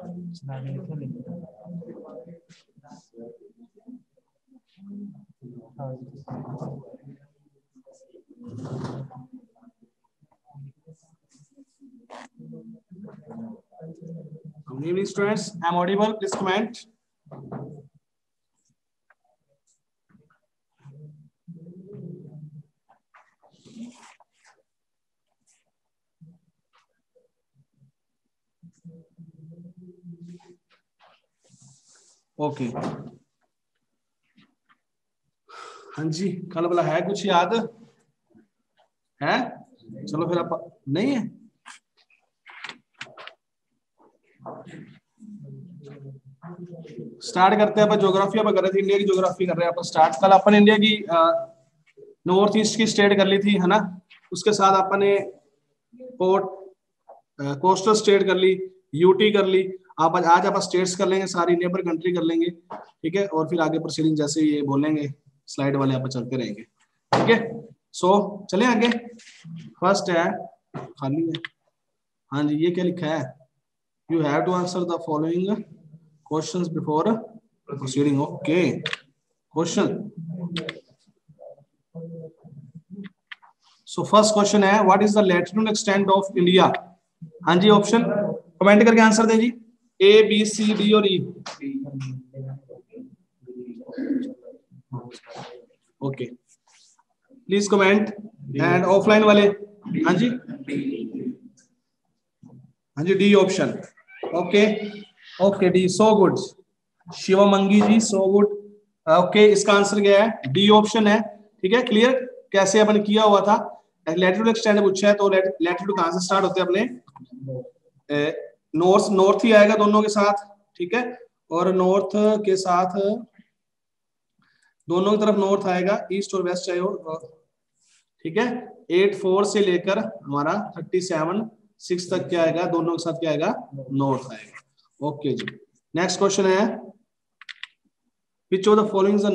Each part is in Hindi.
Good evening, students. I'm audible. Please comment. Okay हाँ जी, कल वाला है कुछ याद है? चलो फिर आप नहीं है स्टार्ट करते हैं। अपन ज्योग्राफी अपन कर रहे थे, इंडिया की ज्योग्राफी कर रहे हैं अपन स्टार्ट। कल अपन इंडिया की नॉर्थ ईस्ट की स्टेट कर ली थी, है ना। उसके साथ अपन ने कोस्टल स्टेट कर ली, यूटी कर ली। आज आप स्टेट्स कर लेंगे, सारी नेबर कंट्री कर लेंगे, ठीक है। और फिर आगे प्रोसीडिंग जैसे ये बोलेंगे स्लाइड वाले आप चलते रहेंगे, ठीक है। सो चले आगे। फर्स्ट है, खाली है, हाँ जी। ये क्या लिखा है? You have to answer the following questions before proceeding. Okay, question. So first question है, what is the latitude extent of India? हाँ जी, ऑप्शन कमेंट करके आंसर दे जी। ए, बी, सी, डी और E. Okay, please comment. And offline वाले, हाँ जी, हाँ जी, D option. Okay okay, D, so good Shivmangi ji, so good. Okay, इसका आंसर क्या है? डी ऑप्शन है, ठीक है। क्लियर? कैसे अपन किया हुआ था, लैटिट्यूड एक्सटेंट पूछा है तो लैटिट्यूड कहां से स्टार्ट होते हैं अपने? नॉर्थ ही आएगा दोनों के साथ, ठीक है। और नॉर्थ के साथ दोनों की तरफ नॉर्थ आएगा, ईस्ट और वेस्ट चाहिए, ठीक है। 84 से लेकर हमारा 37 तक क्या आएगा? दोनों के साथ क्या आएगा? नॉर्थ आएगा। ओके जी, नेक्स्ट क्वेश्चन है, which of the following is the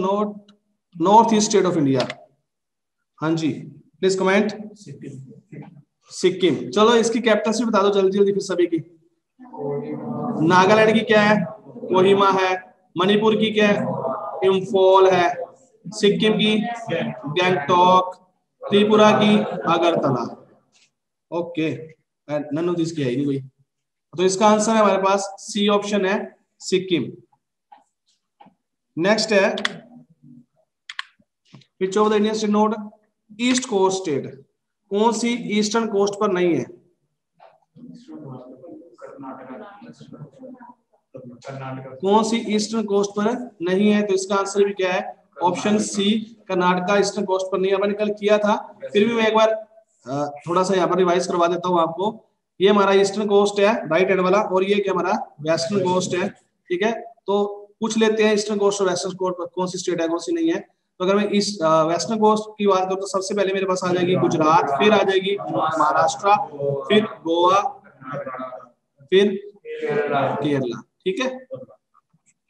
north east state of India? हाँ जी, प्लीज कमेंट। सिक्किम। चलो इसकी कैपिटल बता दो जल्दी जल्दी फिर सभी की। नागालैंड की क्या है? कोहिमा है। मणिपुर की क्या है? इम्फॉल है। सिक्किम की गैंगटॉक। त्रिपुरा की Agartala. Okay, none of this की है नहीं कोई, तो इसका आंसर है हमारे पास सी ऑप्शन है, सिक्किम। नेक्स्ट है, which of the Indian state not east coast state? कौन सी ईस्टर्न कोस्ट पर नहीं है? कौन सी ईस्टर्न कोस्ट पर नहीं है? तो इसका आंसर भी क्या है? Option C, Karnataka eastern coast पर नहीं है। अपन कल किया था, फिर भी मैं एक बार थोड़ा सा यहाँ पर रिवाइज करवा देता हूँ आपको। ये हमारा ईस्टर्न कोस्ट है, राइट हैंड वाला, और ये क्या हमारा वेस्टर्न कोस्ट है, ठीक है। तो पूछ लेते हैं ईस्टर्न कोस्ट और वेस्टर्न कोस्ट कौन सी स्टेट है, कौन सी नहीं है। तो अगर मैं ईस्ट वेस्टर्न कोस्ट की बात करूँ तो सबसे पहले मेरे पास आ जाएगी गुजरात, फिर आ जाएगी महाराष्ट्र, फिर गोवा, फिर केरला, ठीक है।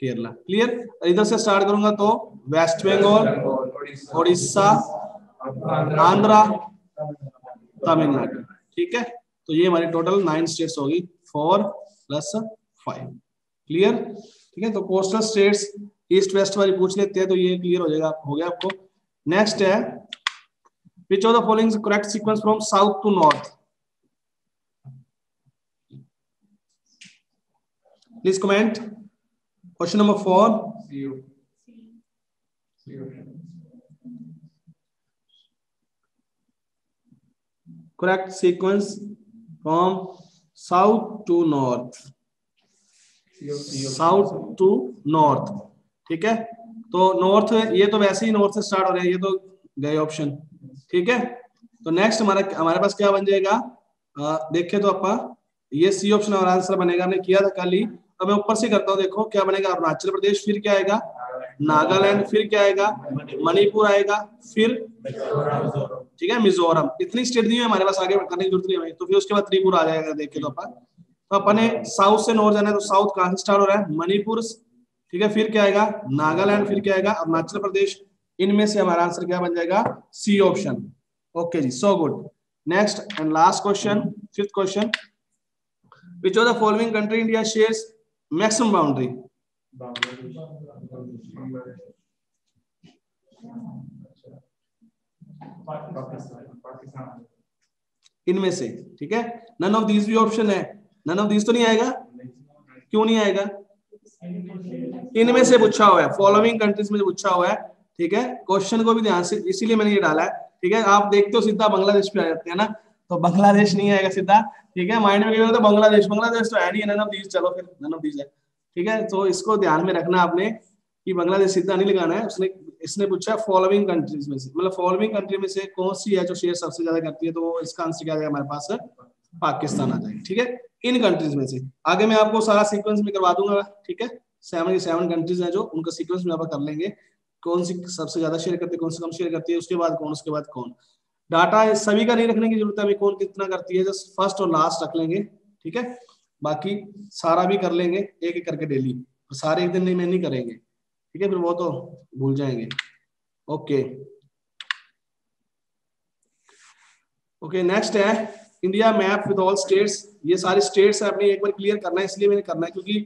केरला, क्लियर। इधर से स्टार्ट करूंगा तो वेस्ट बंगाल, उड़ीसा, आंध्रा, तमिलनाडु, ठीक है। तो ये हमारी टोटल 9 स्टेट्स होगी, 4 + 5, क्लियर, ठीक है। तो कोस्टल स्टेट्स ईस्ट वेस्ट वाली पूछ लेते हैं तो ये क्लियर हो जाएगा, हो गया आपको। नेक्स्ट है, which of the following is correct sequence from south to north? Please comment. Question number 4, correct sequence from south to north, south to north, ठीक है। तो नॉर्थ, ये तो वैसे ही नॉर्थ से स्टार्ट हो रहे हैं, ये तो गए ऑप्शन, ठीक है। तो नेक्स्ट हमारे पास क्या बन जाएगा? देखे तो आप, ये सी ऑप्शन हमारा आंसर बनेगा, हमने किया था कल ही। अब मैं ऊपर से करता हूँ, देखो क्या बनेगा। अरुणाचल प्रदेश, फिर क्या आएगा? नागालैंड, फिर क्या आएगा? मणिपुर आएगा, फिर ठीक है मिजोरम। इतनी स्टेट दी है हमारे पास, आगे करने की जरूरत नहीं है। तो फिर उसके बाद त्रिपुरा आ जाएगा, देखे तो अपन। तो अपने साउथ से नॉर्थ जाना है, तो साउथ कहां से स्टार्ट हो रहा है? मणिपुर, ठीक है। फिर क्या आएगा? नागालैंड, फिर क्या आएगा? अरुणाचल प्रदेश। इनमें से हमारा आंसर क्या बन जाएगा? C option. ओके जी, so good. Next and last question, 5th question, which of the following country India shares maximum boundary इनमें से, ठीक है। नन ऑफ दीज भी ऑप्शन है, नन ऑफ दीज तो नहीं आएगा, क्यों नहीं आएगा, इनमें से पूछा हुआ है, फॉलोइंग कंट्रीज में पूछा हुआ है, ठीक है। क्वेश्चन को भी ध्यान से, इसीलिए मैंने ये डाला है, ठीक है। आप देखते हो सीधा बांग्लादेश पे आ जाते हैं ना, तो बांग्लादेश नहीं आएगा सीधा, ठीक है। माइंड में क्लियर तो बांग्लादेश, बांग्लादेश तो है नहीं, नन ऑफ दीज, चलो फिर नन ऑफ दीज है, ठीक है। तो इसको ध्यान में रखना आपने कि बांग्लादेश सीधा नहीं लगाना है। उसने इसने पूछा फॉलोइंग कंट्रीज में से, मतलब फॉलोइंग कंट्री में से कौन सी है जो शेयर सबसे ज्यादा करती है, तो इसका आंसर क्या आएगा हमारे पास, पाकिस्तान आ जाएगा, ठीक है। इन कंट्रीज में से आगे मैं आपको सारा सीक्वेंस में करवा दूंगा, ठीक है। 7 कंट्रीज हैं जो, उनका सीक्वेंस में कर लेंगे, कौन सी सबसे ज्यादा शेयर करती है, कौन सी कम शेयर करती है, उसके बाद कौन, उसके बाद कौन। डाटा सभी का नहीं रखने की जरूरत है, अभी कौन कितना करती है, जस्ट फर्स्ट और लास्ट रख लेंगे, ठीक है। बाकी सारा भी कर लेंगे एक एक करके डेली, सारे एक दिन नहीं में नहीं करेंगे, ठीक है, फिर वो तो भूल जाएंगे। ओके ओके, नेक्स्ट है India map with all states. ये सारे स्टेट्स है, अपने एक बार क्लियर करना है, इसलिए मैंने करना है क्योंकि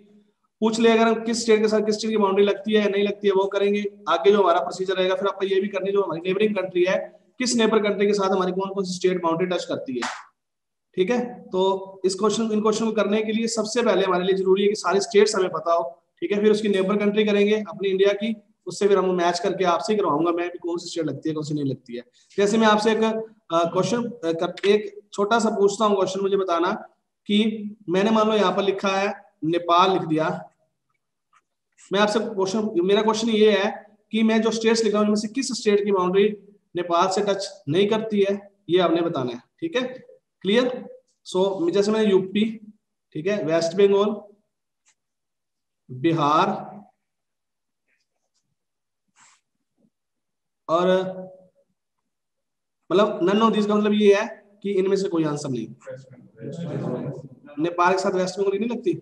पूछ ले अगर किस स्टेट के साथ किस स्टेट की बाउंड्री लगती है या नहीं लगती है, वो करेंगे। आगे जो हमारा प्रोसीजर रहेगा फिर आपको ये भी करनी, जो हमारी नेबरिंग कंट्री है, किस नेबर कंट्री के साथ हमारी कौन कौन सी स्टेट बाउंड्री टच करती है, ठीक है। तो इस क्वेश्चन, इन क्वेश्चन को करने के लिए सबसे पहले हमारे लिए जरूरी है कि सारी स्टेट्स हमें पता हो, ठीक है। फिर उसकी नेबर कंट्री करेंगे अपनी इंडिया की, उससे फिर हम मैच करके आपसे ही करवाऊंगा मैं भी कौन सी स्टेट लगती है कौन सी नहीं लगती है। जैसे मैं आपसे एक क्वेश्चन एक छोटा सा पूछता हूँ क्वेश्चन, मुझे बताना कि मैंने मान लो यहाँ पर लिखा है नेपाल लिख दिया, मैं आपसे क्वेश्चन, मेरा क्वेश्चन ये है कि मैं जो स्टेट्स लिख रहा हूँ उनमें से किस स्टेट की बाउंड्री नेपाल से टच नहीं करती है, ये आपने बताना है, ठीक है। क्लियर। सो जैसे मैंने यूपी, ठीक है, वेस्ट बंगाल, बिहार और मतलब नन ऑफ दिस का मतलब ये है कि इनमें से कोई आंसर नहीं। नेपाल के साथ वेस्ट बंगाल नहीं लगती,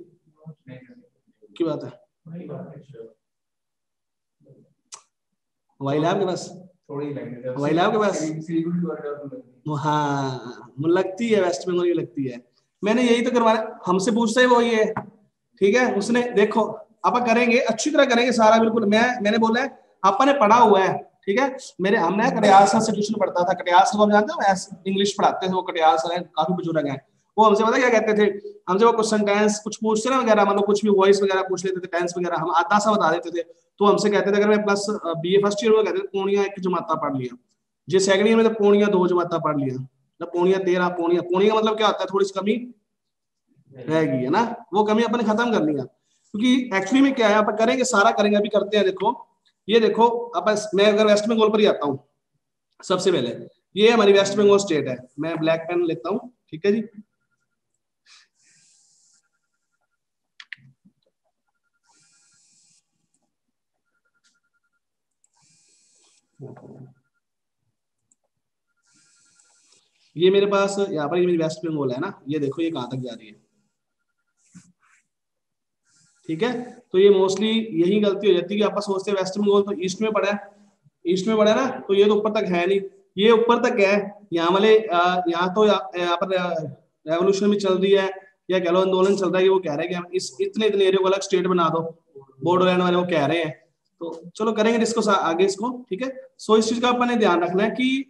की बात है, हवाई लैब के पास, हवाई लैब के पास, हाँ लगती है, वेस्ट बंगाल की लगती है। मैंने यही तो करवाया, हमसे पूछता है वही है, ठीक है। उसने देखो आप करेंगे अच्छी तरह करेंगे सारा, बिल्कुल मैंने बोला है आपने पढ़ा हुआ है, ठीक है। मेरे हमने कटियार सर से ट्यूशन पढ़ता था, कटियार सर को आप जानते हो, इंग्लिश पढ़ाते थे वो, कटियार सर है, काफी बुजुर्ग हैं। वो हमसे पता क्या कहते थे, हमसे वो क्वेश्चन टेंस कुछ पूछते ना वगैरह, मतलब कुछ भी वॉइस वगैरह पूछ लेते थे, टेंस वगैरह हम आधा सा बता देते थे, तो हमसे कहते थे अगर मैं प्लस बीए फर्स्ट ईयर में कहते थे पौनिया 1 जमाता पढ़ लिया, जो सेकंड ईयर में तो पौनिया 2 जमाता पढ़ लिया, मतलब पौनिया 13, पौनिया पौनिया मतलब क्या होता है, थोड़ी सी कमी रहेगी, है ना, वो कमी अपने खत्म कर लिया। क्योंकि एक्चुअली में क्या है, आप करेंगे सारा करेंगे, अभी करते हैं। देखो ये देखो, अब मैं अगर वेस्ट बंगाल पर ही आता हूँ सबसे पहले, ये हमारी वेस्ट बंगाल स्टेट है, मैं ब्लैक पेन लेता हूँ, ठीक है जी। ये मेरे पास यहाँ पर ये मेरी वेस्ट बंगाल है ना, ये देखो ये कहाँ तक जा रही है, ठीक है। तो ये मोस्टली यही गलती हो जाती है कि आप सोचते हैं वेस्ट बंगाल तो ईस्ट में पड़ा है, ईस्ट में पड़ा है ना, तो ये तो ऊपर तक है नहीं, ये ऊपर तक है। यहाँ वाले यहाँ तो यहाँ पर रेवोल्यूशन भी चल रही है, या कह लो आंदोलन चल रहा है, वो कह रहे हैं कि हम इस इतने इतने एरिया को अलग स्टेट बना दो, बॉर्डरलैंड वाले वो कह रहे हैं। तो चलो करेंगे इसको आगे इसको, ठीक है। सो इस चीज का अपन ने ध्यान रखना है कि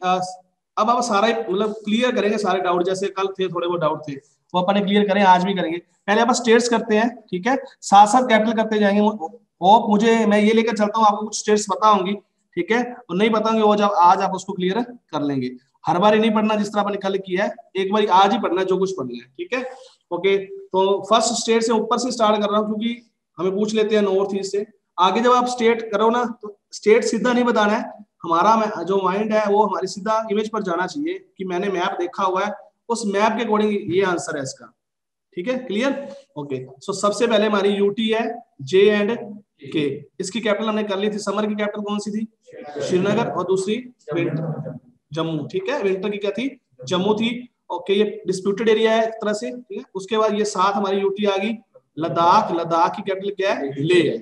अब आप सारा मतलब क्लियर करेंगे सारे डाउट, जैसे कल थे थोड़े बहुत डाउट थे वो अपन ने क्लियर करें, आज भी करेंगे। पहले आप स्टेट्स करते हैं, ठीक है, साथ साथ कैपिटल करते जाएंगे। होप मुझे मैं ये लेकर चलता हूँ, आपको कुछ स्टेट्स पता होंगी, ठीक है, और नहीं बताऊंगी वो जब आज आप उसको क्लियर कर लेंगे। हर बार ही नहीं पढ़ना जिस तरह आपने कल किया है, एक बार आज ही पढ़ना है जो कुछ पढ़ना है, ठीक है। ओके, तो फर्स्ट स्टेट से ऊपर से स्टार्ट कर रहा हूँ क्योंकि हमें पूछ लेते हैं नॉर्थ ईस्ट से। आगे जब आप स्टेट करो ना तो स्टेट सीधा नहीं बताना है, हमारा जो माइंड है वो हमारी सीधा इमेज पर जाना चाहिए कि मैंने मैप देखा हुआ है, उस मैप के अकॉर्डिंग ये आंसर है इसका, ठीक है। क्लियर। ओके, सो सबसे पहले हमारी यूटी है, जे एंड के, इसकी कैपिटल हमने कर ली थी, समर की कैपिटल कौन सी थी, श्रीनगर, और दूसरी जम्मू, ठीक है, विंटर की क्या थी, जम्मू थी। ओके, ये डिस्प्यूटेड एरिया है एक तरह से, ठीक है। उसके बाद ये साथ हमारी यूटी आ गई, लद्दाख, लद्दाख की कैपिटल क्या है, ले है,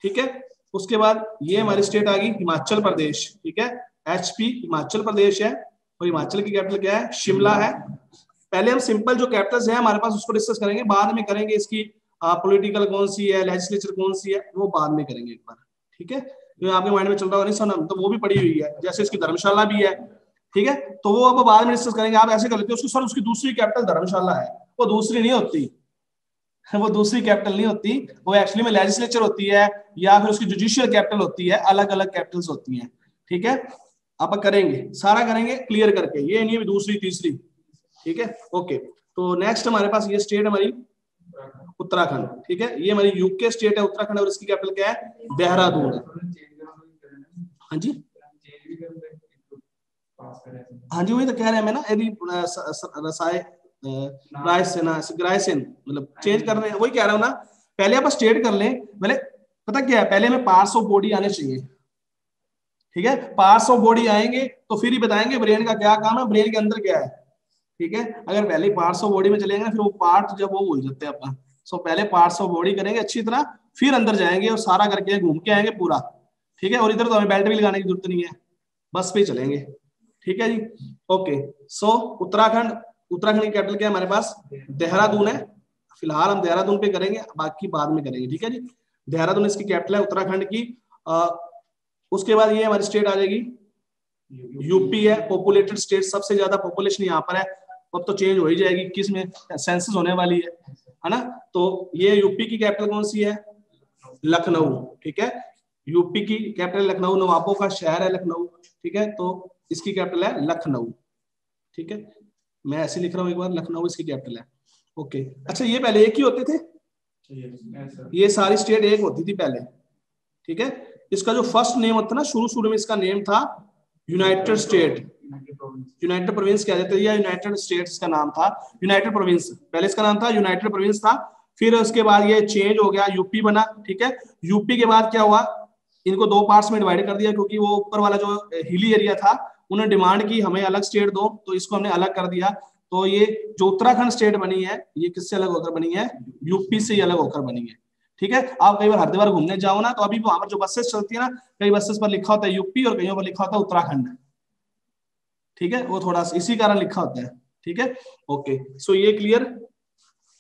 ठीक है। उसके बाद ये हमारी स्टेट आ गई हिमाचल प्रदेश, ठीक है, एचपी हिमाचल प्रदेश है, और हिमाचल की कैपिटल क्या है, शिमला है। पहले हम सिंपल जो कैपिटल्स है हमारे पास उसको डिस्कस करेंगे, बाद में करेंगे इसकी पॉलिटिकल कौन सी है, लेजिस्लेचर कौन सी है, वो बाद में करेंगे एक बार, ठीक है। तो आपके माइंड में चल रहा होगा नहीं सनम, तो वो भी पड़ी हुई है, जैसे इसकी धर्मशाला भी है, ठीक है। तो वो अब बाद में डिस्कस करेंगे। आप ऐसे कर लेते हो उसकी, सर उसकी दूसरी कैपिटल धर्मशाला है, वो दूसरी नहीं होती, वो दूसरी कैपिटल नहीं होती, वो एक्चुअली में लेजिस्लेचर होती है या फिर उसकी जुडिशियल कैपिटल होती है, अलग अलग कैपिटल्स होती हैं, ठीक है। आप करेंगे, सारा करेंगे क्लियर करके, ये नहीं दूसरी तीसरी, ठीक है। ओके, तो नेक्स्ट हमारे पास ये स्टेट हमारी उत्तराखंड, ठीक है। ये हमारी यूके स्टेट है उत्तराखंड, और इसकी कैपिटल क्या है, देहरादून है। हाँ जी, हाँ जी, वही तो कह रहे हैं मैं ना, यदि रायसेन मतलब चेंज कर रहे हैं, वही कह रहा हूँ ना। पहले आप स्टेट कर लें, पहले पता क्या है, पहले हमें पार्ट्स ऑफ बॉडी आने चाहिए, ठीक है। पार्ट्स ऑफ बॉडी आएंगे तो फिर ही बताएंगे ब्रेन का क्या काम है, ब्रेन के अंदर क्या है, ठीक है। अगर पहले पार्ट्स ऑफ बॉडी में चलेंगे फिर वो पार्ट जब वो भूल जाते हैं अपना। सो पहले पार्ट्स ऑफ बॉडी करेंगे अच्छी तरह, फिर अंदर जाएंगे और सारा करके घूम के आएंगे पूरा, ठीक है। और इधर तो हमें बेल्ट भी लगाने की जरूरत नहीं है, बस पे चलेंगे, ठीक है जी। ओके, सो उत्तराखंड, उत्तराखंड की कैपिटल क्या है हमारे पास, देहरादून है। फिलहाल हम देहरादून पे करेंगे, बाकी बाद में करेंगे, ठीक है जी। देहरादून इसकी कैपिटल है उत्तराखंड की। उसके बाद ये हमारी स्टेट आ जाएगी यूपी है, पॉपुलेटेड स्टेट, सबसे ज्यादा पॉपुलेशन यहाँ पर है। अब तो चेंज हो ही जाएगी, 21 में सेंसस होने वाली है ना। तो ये यूपी की कैपिटल कौन सी है, लखनऊ, ठीक है। यूपी की कैपिटल लखनऊ, नवाबों का शहर है लखनऊ, ठीक है। तो इसकी कैपिटल है लखनऊ, ठीक है। मैं ऐसे लिख रहा हूँ एक बार, लखनऊ इसकी कैपिटल है। ओके, अच्छा ये पहले एक ही होते थे, ये सारी स्टेट एक होती थी पहले, ठीक है। इसका जो फर्स्ट नेम होता ना, शुरू शुरू में इसका नेम था यूनाइटेड स्टेट, यूनाइटेड प्रोविंस कह देते, या यूनाइटेड स्टेट्स का नाम था यूनाइटेड प्रोविंस, पहले इसका नाम था यूनाइटेड प्रोविंस था। फिर उसके बाद ये चेंज हो गया, यूपी बना, ठीक है। यूपी के बाद क्या हुआ, इनको दो पार्ट्स में डिवाइड कर दिया, क्योंकि वो ऊपर वाला जो हिली एरिया था उन्होंने डिमांड की हमें अलग स्टेट दो, तो इसको हमने अलग कर दिया। तो ये जो उत्तराखंड स्टेट बनी है, ये किससे अलग होकर बनी है, यूपी से ही अलग होकर बनी है, ठीक है। आप कई बार हरिद्वार घूमने जाओ ना, तो अभी वहां पर जो बसेस चलती है ना, कई बसेस पर लिखा होता है यूपी और कईयों पर लिखा होता है उत्तराखंड, ठीक है। वो थोड़ा इसी कारण लिखा होता है, ठीक है। ओके, सो ये क्लियर,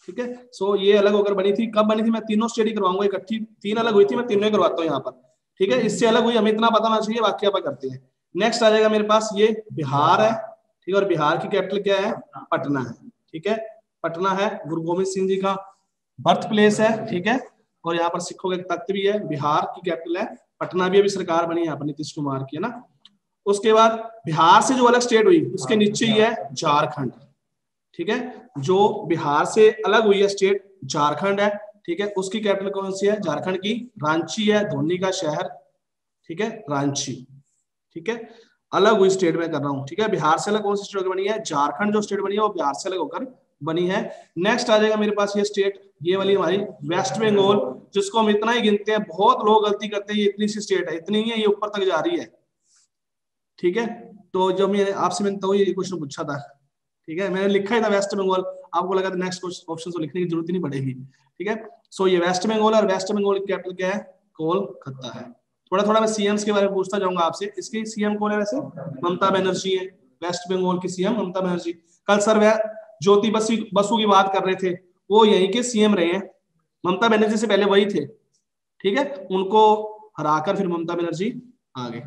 ठीक है। सो ये अलग होकर बनी थी, कब बनी थी, मैं तीनों स्टडी करवाऊंगा इकट्ठी, तीन अलग हुई थी, मैं तीनों ही करवाता हूँ यहाँ पर, ठीक है। इससे अलग हुई हमें इतना पता होना चाहिए, बाकी आप करते हैं। नेक्स्ट आ जाएगा मेरे पास ये बिहार है, ठीक है। और बिहार की कैपिटल क्या है, पटना है, ठीक है। पटना है, गुरु गोविंद सिंह जी का बर्थ प्लेस है, ठीक है। और यहाँ पर सिखों का तख्त भी है। बिहार की कैपिटल है पटना, भी अभी सरकार बनी यहाँ पर नीतीश कुमार की, है ना। उसके बाद बिहार से जो अलग स्टेट हुई उसके नीचे ही है झारखंड, ठीक है। जो बिहार से अलग हुई है स्टेट झारखंड है, ठीक है। उसकी कैपिटल कौन सी है, झारखंड की रांची है, धोनी का शहर, ठीक है, रांची, ठीक है। अलग हुई स्टेट में कर रहा हूँ, ठीक है। बिहार से अलग कौन सी स्टेट बनी है, झारखंड जो स्टेट बनी है वो बिहार से अलग होकर बनी है। नेक्स्ट आ जाएगा मेरे पास ये स्टेट, ये वाली हमारी वेस्ट बंगाल, जिसको हम इतना ही गिनते हैं, बहुत लोग गलती करते हैं, ये इतनी सी स्टेट है, इतनी ही है, ये ऊपर तक जा रही है, ठीक है। तो जब मैंने आपसे मैंने तो ये क्वेश्चन पूछा था, ठीक है, मैंने लिखा ही था वेस्ट बंगाल, आपको लगा था नेक्स्ट ऑप्शन तो लिखने की जरूरत ही नहीं पड़ेगी, ठीक है। सो ये वेस्ट बंगाल, और वेस्ट बंगाल की कैपिटल क्या है, कोलकाता है। थोड़ा थोड़ा मैं सीएम्स के बारे में पूछता जाऊंगा आपसे। इसकी सीएम कौन है वैसे, ममता बनर्जी है, वेस्ट बंगाल की सीएम ममता बनर्जी। कल सर ज्योति बसु की बात कर रहे थे, वो यहीं के सीएम रहे हैं, ममता बनर्जी से पहले वही थे, ठीक है। उनको हराकर फिर ममता बनर्जी आ गए,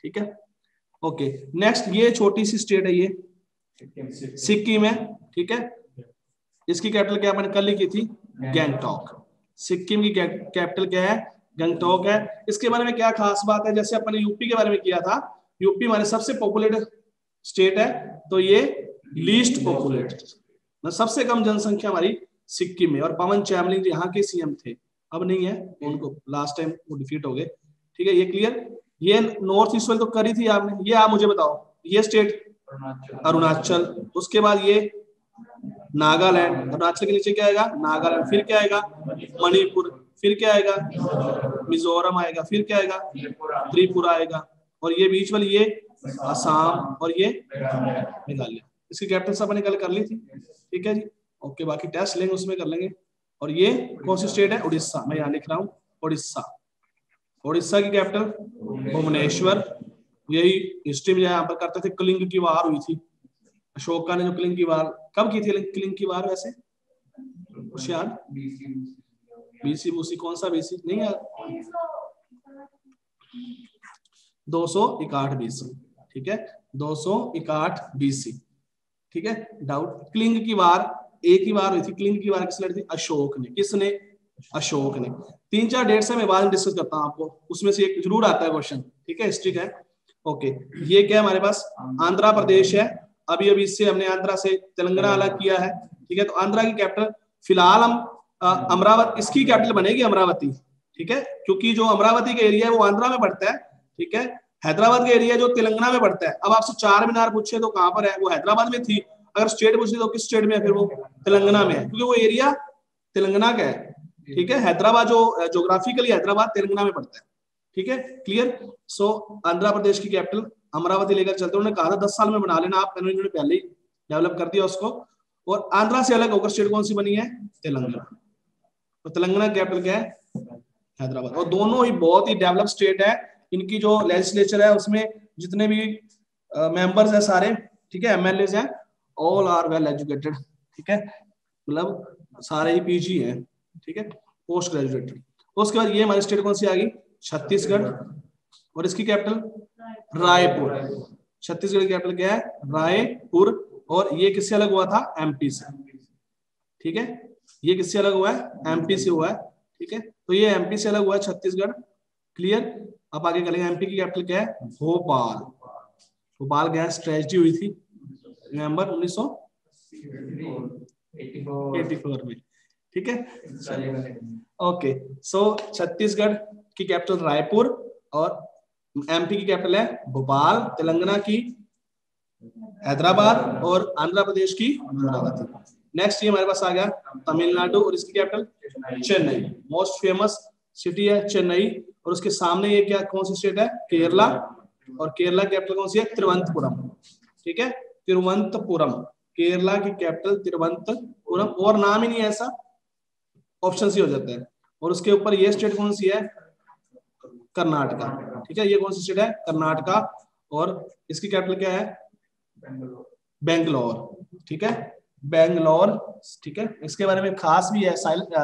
ठीक है। ओके, नेक्स्ट ये छोटी सी स्टेट है, ये सिक्किम है, ठीक है। इसकी कैपिटल क्या मैंने कल ही की थी, गैंगटॉक। सिक्किम की कैपिटल क्या है, गैंगटॉक है। इसके बारे में क्या खास बात है, जैसे अपन यूपी के बारे में किया था, यूपी हमारे सबसे पॉपुलेटेड स्टेट है, तो ये लीस्ट पॉपुलेटेड, सबसे कम जनसंख्या हमारी सिक्किम में। और पवन चैमलिंग यहाँ के सीएम थे, अब नहीं है, उनको लास्ट टाइम वो डिफीट हो गए, ठीक है। ये क्लियर, ये नॉर्थ ईस्ट वाली तो करी थी आपने, ये आप मुझे बताओ, ये स्टेट अरुणाचल। उसके बाद ये नागालैंड, अरुणाचल के नीचे क्या आएगा, नागालैंड, फिर क्या आएगा, मणिपुर, फिर क्या आएगा, मिजोरम आएगा, फिर क्या आएगा, त्रिपुरा आएगा, और ये बीच वाली ये असम, और ये मेघालय। इसकी कैपिटल सब निकल कर ली थी, ठीक है जी। ओके, बाकी टेस्ट लेंगे उसमें कर लेंगे। और ये कौन सी स्टेट है, उड़ीसा, मैं यहाँ लिख रहा हूँ उड़ीसा। उड़ीसा की कैपिटल भुवनेश्वर। यही हिस्ट्री में यहाँ पर करते थे, कलिंग की वार हुई थी, अशोका ने जो कलिंग की वार कब की थी, कलिंग की वार वैसे होशियार, बीसी बूसी कौन सा बीसी नहीं है, 261 बीसी, ठीक है 261 बीसी, ठीक है। डाउट, क्लिंग की वार एक ही बार हुई थी, क्लिंग की वार किसने लड़ी थी, अशोक ने। किसने, अशोक ने। 3-4 डेट्स है, मैं बाद में डिस्कस करता हूँ आपको, उसमें से एक जरूर आता है क्वेश्चन, ठीक है, हिस्ट्री का है। ओके, ये क्या है हमारे पास, आंध्र प्रदेश है। अभी अभी इससे हमने आंध्रा से तेलंगाना अलग किया है, ठीक है। तो आंध्रा की कैपिटल फिलहाल हम अमरावती, इसकी कैपिटल बनेगी अमरावती, ठीक है, क्योंकि जो अमरावती का एरिया है वो आंध्रा में पड़ता है, ठीक है। हैदराबाद का एरिया जो तेलंगाना में पड़ता है। अब आपसे चार मीनार पूछे तो कहां पर है, वो हैदराबाद में थी। अगर स्टेट पूछे तो किस स्टेट में है, फिर वो तेलंगाना में है, क्योंकि वो एरिया तेलंगाना का है, ठीक है। हैदराबाद जो ज्योग्राफिकली हैदराबाद तेलंगाना में पड़ता है, ठीक है, क्लियर। सो आंध्र प्रदेश की कैपिटल अमरावती लेकर चलते, उन्होंने कहा था 10 साल में बना लेना आप, उन्होंने पहले ही डेवलप कर दिया उसको। और आंध्रा से अलग होकर स्टेट कौन सी बनी है, तेलंगाना। तो तेलंगाना कैपिटल क्या है, हैदराबाद। और दोनों ही बहुत ही डेवलप स्टेट है। इनकी जो लेजिस्लेचर है उसमें जितने भी मेंबर्स है सारे, ठीक है, एमएलए हैं, ऑल आर वेल एजुकेटेड, ठीक है, मतलब सारे ही पीजी हैं, ठीक है, पोस्ट ग्रेजुएटेड। उसके बाद ये हमारी स्टेट कौन सी आ गई, छत्तीसगढ़, और इसकी कैपिटल रायपुर। छत्तीसगढ़ की कैपिटल क्या है, रायपुर। और ये किससे अलग हुआ था, एमपी से, ठीक है, ये किससे अलग हुआ है, एमपी से हुआ है, ठीक है। तो ये एमपी से अलग हुआ है छत्तीसगढ़, क्लियर। अब आगे चलेंगे, एमपी की कैपिटल क्या है, भोपाल। भोपाल गैस ट्रेजेडी हुई थी नवंबर 1984 में, ठीक है। ओके, सो छत्तीसगढ़ की कैपिटल रायपुर और एमपी की कैपिटल है भोपाल, तेलंगाना की हैदराबाद और आंध्र प्रदेश की अमरावती। नेक्स्ट ये हमारे पास आ गया तमिलनाडु, और इसकी capital Chennai. Most famous city है चेन्नई। और उसके सामने ये क्या, कौन सी स्टेट है, केरला। और केरला कैपिटल कौन सी है, तिरुवनंतपुरम, ठीक है, तिरुवनंतपुरम। केरला की कैपिटल तिरुवनंतपुरम, और नाम ही नहीं है ऐसा, ऑप्शन सी हो जाता है। और उसके ऊपर ये स्टेट कौन सी है, कर्नाटका, ठीक है, ये कौन सी स्टेट है, कर्नाटका। और इसकी कैपिटल क्या है, बेंगलोर, ठीक है, बेंगलोर, ठीक है। इसके बारे में खास भी है,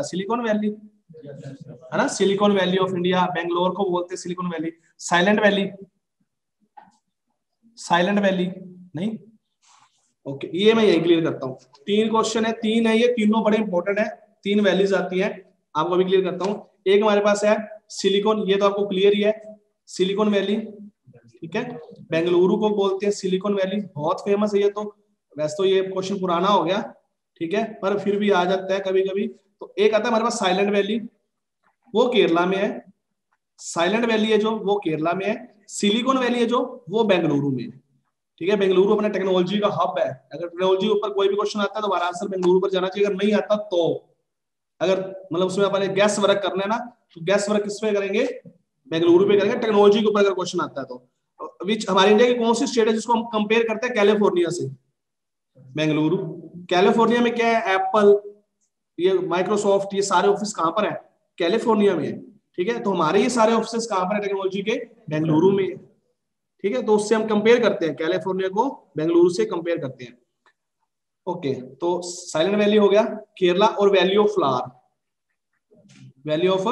सिलिकॉन वैली है ना, silicon valley of India, Bangalore को बोलते हैं silicon valley. Silent valley, silent valley नहीं। ओके, ये मैं यही क्लियर करता हूँ। 3 क्वेश्चन है, 3 है, ये तीनों बड़े इंपॉर्टेंट है। 3 वैलीज आती है, आपको भी क्लियर करता हूँ। एक हमारे पास है सिलिकॉन, ये तो आपको क्लियर ही है, सिलिकॉन वैली, ठीक है। बेंगलुरु को बोलते हैं सिलिकॉन वैली, बहुत फेमस है ये तो। वैसे तो ये क्वेश्चन पुराना हो गया, ठीक है, पर फिर भी आ जाता है कभी कभी। तो एक आता है हमारे पास साइलेंट वैली, वो केरला में है। साइलेंट वैली है जो, वो केरला में है। सिलिकॉन वैली है जो, वो बेंगलुरु में है, ठीक है। बेंगलुरु अपना टेक्नोलॉजी का हब है। अगर टेक्नोलॉजी के ऊपर कोई भी क्वेश्चन आता है तो हमारा आंसर बेंगलुरु पर जाना चाहिए। अगर नहीं आता तो, अगर मतलब उसमें अपने गैस वर्क करना है ना, तो गैस वर्क किस पे करेंगे, बेंगलुरु पे करेंगे। टेक्नोलॉजी के ऊपर अगर क्वेश्चन आता है तो विच हमारे इंडिया की कौन सी स्टेट है जिसको हम कंपेयर करते हैं कैलिफोर्निया से, बेंगलुरु। कैलिफोर्निया में क्या है, एप्पल, ये माइक्रोसॉफ्ट, ये सारे ऑफिस कहां पर है, कैलिफोर्निया में है, ठीक है। तो हमारे ये सारे ऑफिस कहां पर है टेक्नोलॉजी के, बेंगलुरु में, ठीक है। तो उससे हम कंपेयर करते हैं, कैलिफोर्निया को बेंगलुरु से कंपेयर करते हैं। ओके, तो साइलेंट वैली हो गया केरला। और valley of flower, valley of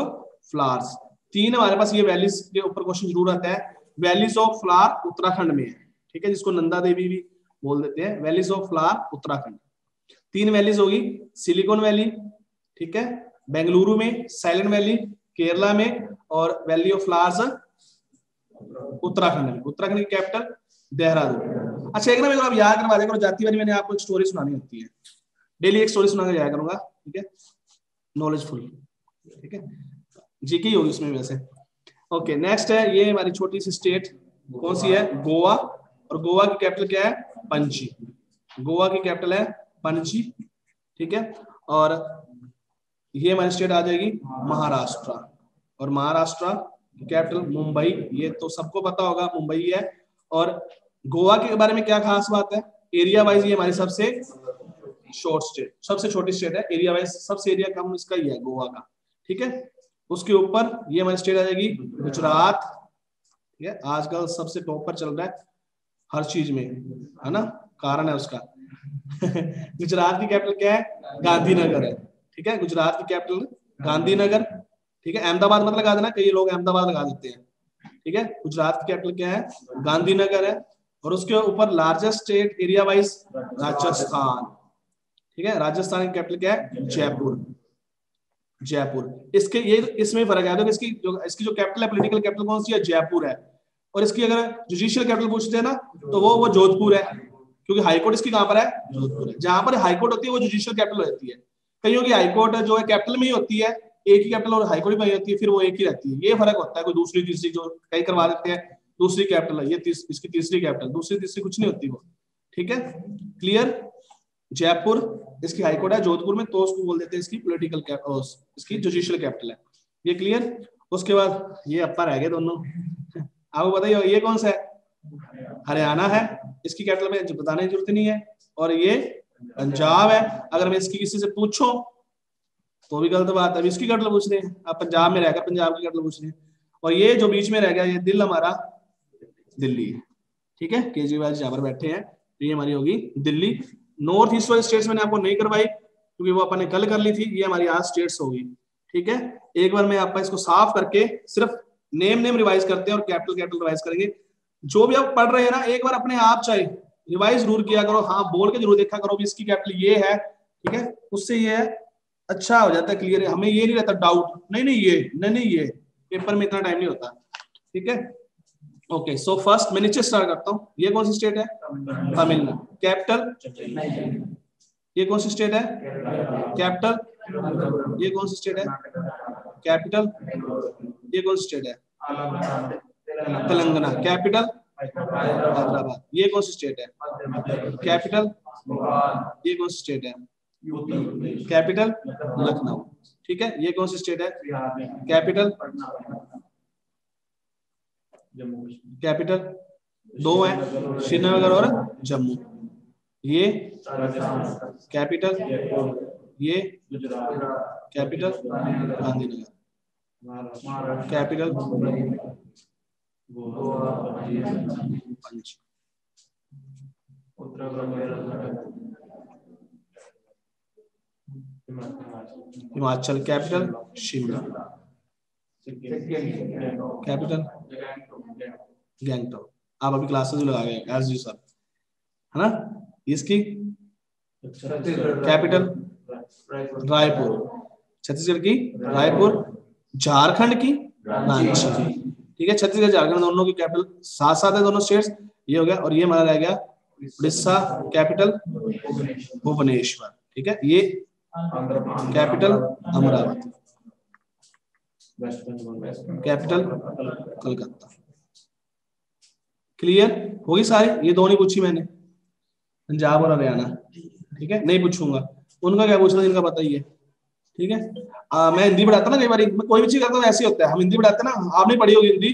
flowers, 3 हमारे पास ये वैलीज के ऊपर क्वेश्चन जरूर आता है। वैलीज ऑफ फ्लावर उत्तराखंड में है, ठीक है, जिसको नंदा देवी भी बोल देते हैं। Valleys of flower Uttarakhand, 3 valleys होगी, सिलिकॉन वैली, ठीक है, बेंगलुरु में, साइलेंट वैली केरला में, और वैली ऑफ फ्लावर्स उत्तराखंड में। उत्तराखंड की कैपिटल देहरादून। अच्छा, एक ना मेरे को आप याद करवा देगा, जाती वाली मैंने आपको एक स्टोरी सुनानी होती है, डेली एक स्टोरी सुना के जाया करूंगा, ठीक है, नॉलेजफुल, ठीक है, जीके होगी उसमें वैसे। ओके, नेक्स्ट है ये हमारी छोटी सी स्टेट, कौन सी है, गोवा। और गोवा की कैपिटल क्या है, पणजी। गोवा की कैपिटल है पणजी, ठीक है। और ये हमारी स्टेट आ जाएगी महाराष्ट्र। और महाराष्ट्र की कैपिटल मुंबई, ये तो सबको पता होगा, मुंबई है। और गोवा के बारे में क्या खास बात है, एरिया वाइज ये हमारी सबसे शॉर्ट स्टेट, सबसे छोटी स्टेट है एरिया वाइज, सबसे एरिया कम इसका ही है गोवा का, ठीक है। उसके ऊपर ये हमारी स्टेट आ जाएगी गुजरात, ठीक है। आजकल सबसे टॉप पर चल रहा है हर चीज में, है ना, कारण है उसका। गुजरात की कैपिटल क्या है, गांधीनगर है, ठीक है। गुजरात की कैपिटल गांधीनगर, ठीक है। अहमदाबाद मत लगा देना, कई लोग अहमदाबाद लगा देते हैं, ठीक है। गुजरात की कैपिटल क्या है? गांधीनगर है। और उसके ऊपर largest state area wise Rajasthan, ठीक है। राजस्थान की कैपिटल क्या है? जयपुर, जयपुर। इसके ये इसमें फर्क है, तो इसकी जो कैपिटल है, पॉलिटिकल कैपिटल कौन सी है? जयपुर है। और इसकी अगर जुडिशियल कैपिटल पूछते हैं ना, तो वो जोधपुर है, क्योंकि हाईकोर्ट इसकी कहां पर है? जोधपुर है। जहां पर हाईकोर्ट होती है वो जुडिशियल कैपिटल रहती है। कईयों की हाईकोर्ट जो है कैपिटल में ही होती है, एक ही कैपिटल, और हाईकोर्ट में होती है, फिर वो एक ही रहती है। ये फर्क होता है, कोई दूसरी तीसरी जो कई करवा देते हैं, दूसरी कैपिटल है, ये इसकी तीसरी कैपिटल, दूसरी तीसरी कुछ नहीं होती वो, ठीक है। क्लियर? जयपुर इसकी हाईकोर्ट है, जोधपुर में, तो उसको बोल देते हैं इसकी पॉलिटिकल कैपिटल, इसकी जुडिशियल कैपिटल है। ये क्लियर? उसके बाद ये अपर रह गए दोनों। आपको बताइए ये कौन सा है? हरियाणा है, इसकी कैपिटल में बताने की जरूरत नहीं है। और ये पंजाब है। अगर मैं इसकी किसी से पूछूं तो भी गलत बात है, अभी इसकी कैपिटल पूछ रहे हैं, अब पंजाब में रहकर पंजाब की कैपिटल पूछ रहे हैं। और ये जो बीच में रह गया, ये दिल हमारा दिल्ली है, ठीक है। केजरीवाल जी यहाँ पर बैठे हैं, ये हमारी होगी दिल्ली। नॉर्थ ईस्ट वाली स्टेट्स मैंने आपको नहीं करवाई, क्योंकि वो अपन ने कल कर ली थी, ये हमारी आज स्टेट्स होगी, ठीक है। एक बार मैं आपका इसको साफ करके सिर्फ नेम रिवाइज करते हैं और कैपिटल रिवाइज करेंगे। जो भी आप पढ़ रहे हैं ना, एक बार अपने आप चाहे रिवाइज जरूर किया करो, हाँ बोल के जरूर देखा करो भी इसकी कैपिटल ये है, ठीक है। उससे ये है अच्छा हो जाता है, क्लियर है, हमें ये नहीं रहता डाउट, नहीं ये पेपर में इतना टाइम नहीं होता, ठीक है। ओके, सो फर्स्ट मैं नीचे स्टार्ट करता हूँ। ये कौन सी स्टेट है? तमिलनाडु। कैपिटल? ये कौन सी स्टेट है? कैपिटल? ये कौन सी स्टेट है? कैपिटल? ये कौन सी स्टेट है? तेलंगाना। कैपिटल? हैदराबाद। ये कौन सी स्टेट है? कैपिटल? ये कौन सी स्टेट है? कैपिटल? लखनऊ, ठीक है। ये कौन सी स्टेट है? कैपिटल? कैपिटल दो है, श्रीनगर और जम्मू। ये कैपिटल, ये कैपिटल गांधीनगर, कैपिटल पंच, हिमाचल। Capital Shimla, capital Gangtok. आप अभी क्लासेस लगा गए एज यू सर, है ना। इसकी कैपिटल रायपुर, छत्तीसगढ़ की रायपुर, झारखंड की रांची, ठीक है। छत्तीसगढ़ झारखंड दोनों की कैपिटल साथ साथ है, दोनों स्टेट्स। ये हो गया। और ये हमारा रह गया उड़ीसा, कैपिटल भुवनेश्वर, ठीक है। ये capital Amravati, capital Calcutta. Clear होगी सारी? ये दो नहीं पूछी मैंने, पंजाब और हरियाणा, ठीक है, नहीं पूछूंगा। उनका क्या पूछना जिनका पता ही है, ठीक है। मैं हिंदी पढ़ाता ना, कई बार मैं कोई भी चीज करता हूँ ऐसे होता है, हम हिंदी पढ़ाते ना, आपने पढ़ी होगी हिंदी,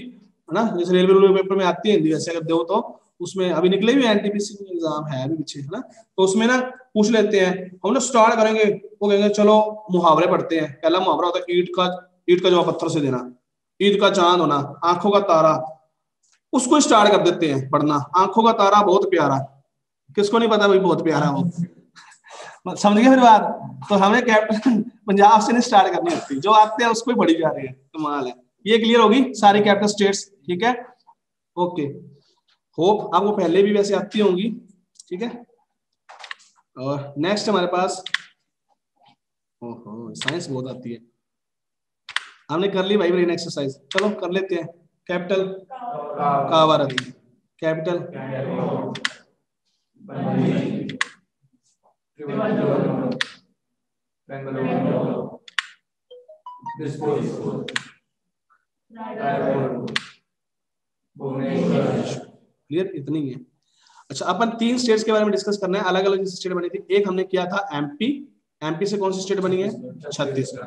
है ना। जैसे रेलवे पेपर में आती है हिंदी, वैसे अगर दो तो उसमें अभी निकले भी एनटीपीसी एग्जाम है अभी पीछे, है ना। तो उसमें ना पूछ लेते हैं, हम ना स्टार्ट करेंगे, वो कहेंगे चलो मुहावरे पढ़ते हैं। पहला मुहावरा होता है ईंट का जवाब पत्थर से देना, ईद का चांद होना, आंखों का तारा। उसको स्टार्ट कर देते हैं पढ़ना, आंखों का तारा बहुत प्यारा। किसको नहीं पता भाई बहुत प्यारा वो, समझ गए फिर बात। तो हमें कैपिटल पंजाब से नहीं स्टार्ट करनी होती, जो आते हैं उसको ही पढ़ी जा रही है, कमाल है। ये क्लियर होगी सारी कैपिटल स्टेट्स, ठीक है। ओके, होप आपको पहले भी वैसे आती होंगी, ठीक है। और नेक्स्ट हमारे पास, ओहो साइंस बहुत आती है, हमने कर ली भाई ब्रेन एक्सरसाइज, चलो कर लेते हैं। कैपिटल कावारती, कैपिटल क्लियर, इतनी है। अच्छा, अपन तीन स्टेट्स के बारे में डिस्कस करना है, अलग अलग स्टेट बनी थी। एक हमने किया था एमपी, एमपी से कौन सी स्टेट बनी है? छत्तीसगढ़।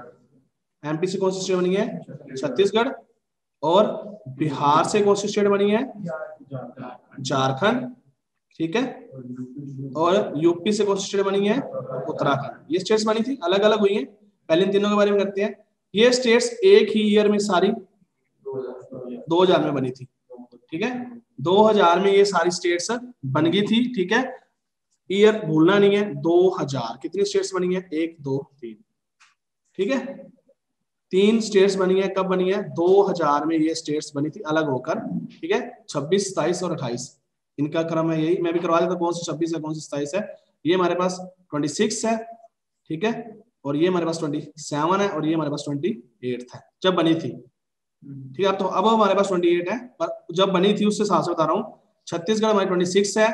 एमपी से कौन सी स्टेट बनी है? छत्तीसगढ़। और बिहार से कौन सी स्टेट बनी है? झारखंड, ठीक है। और यूपी से कौन सी स्टेट बनी है? उत्तराखंड। ये स्टेट्स बनी थी, अलग अलग हुई हैं। पहले इन तीनों के बारे में करते हैं। ये स्टेट्स एक ही ईयर में सारी 2000 में बनी थी, ठीक है। 2000 में ये सारी स्टेट्स बन गई थी, ठीक है। ईयर भूलना नहीं है। 2000 कितनी स्टेट्स बनी है? 1 2 3, ठीक है, 3 स्टेट्स बनी है। कब बनी है? 2000 में ये स्टेट्स बनी थी अलग होकर, ठीक है। 26 27 और 28 इनका क्रम है यही। मैं भी करवा देता कौन सी 26 है कौन सी 27 है। ये हमारे पास 26 है, ठीक है, और ये हमारे पास 27 है, और ये हमारे पास 28 है जब बनी थी, ठीक है। तो अब हमारे पास 28 है, पर जब बनी थी उससे हिसाब से बता रहा हूँ। छत्तीसगढ़ हमारी 26 है,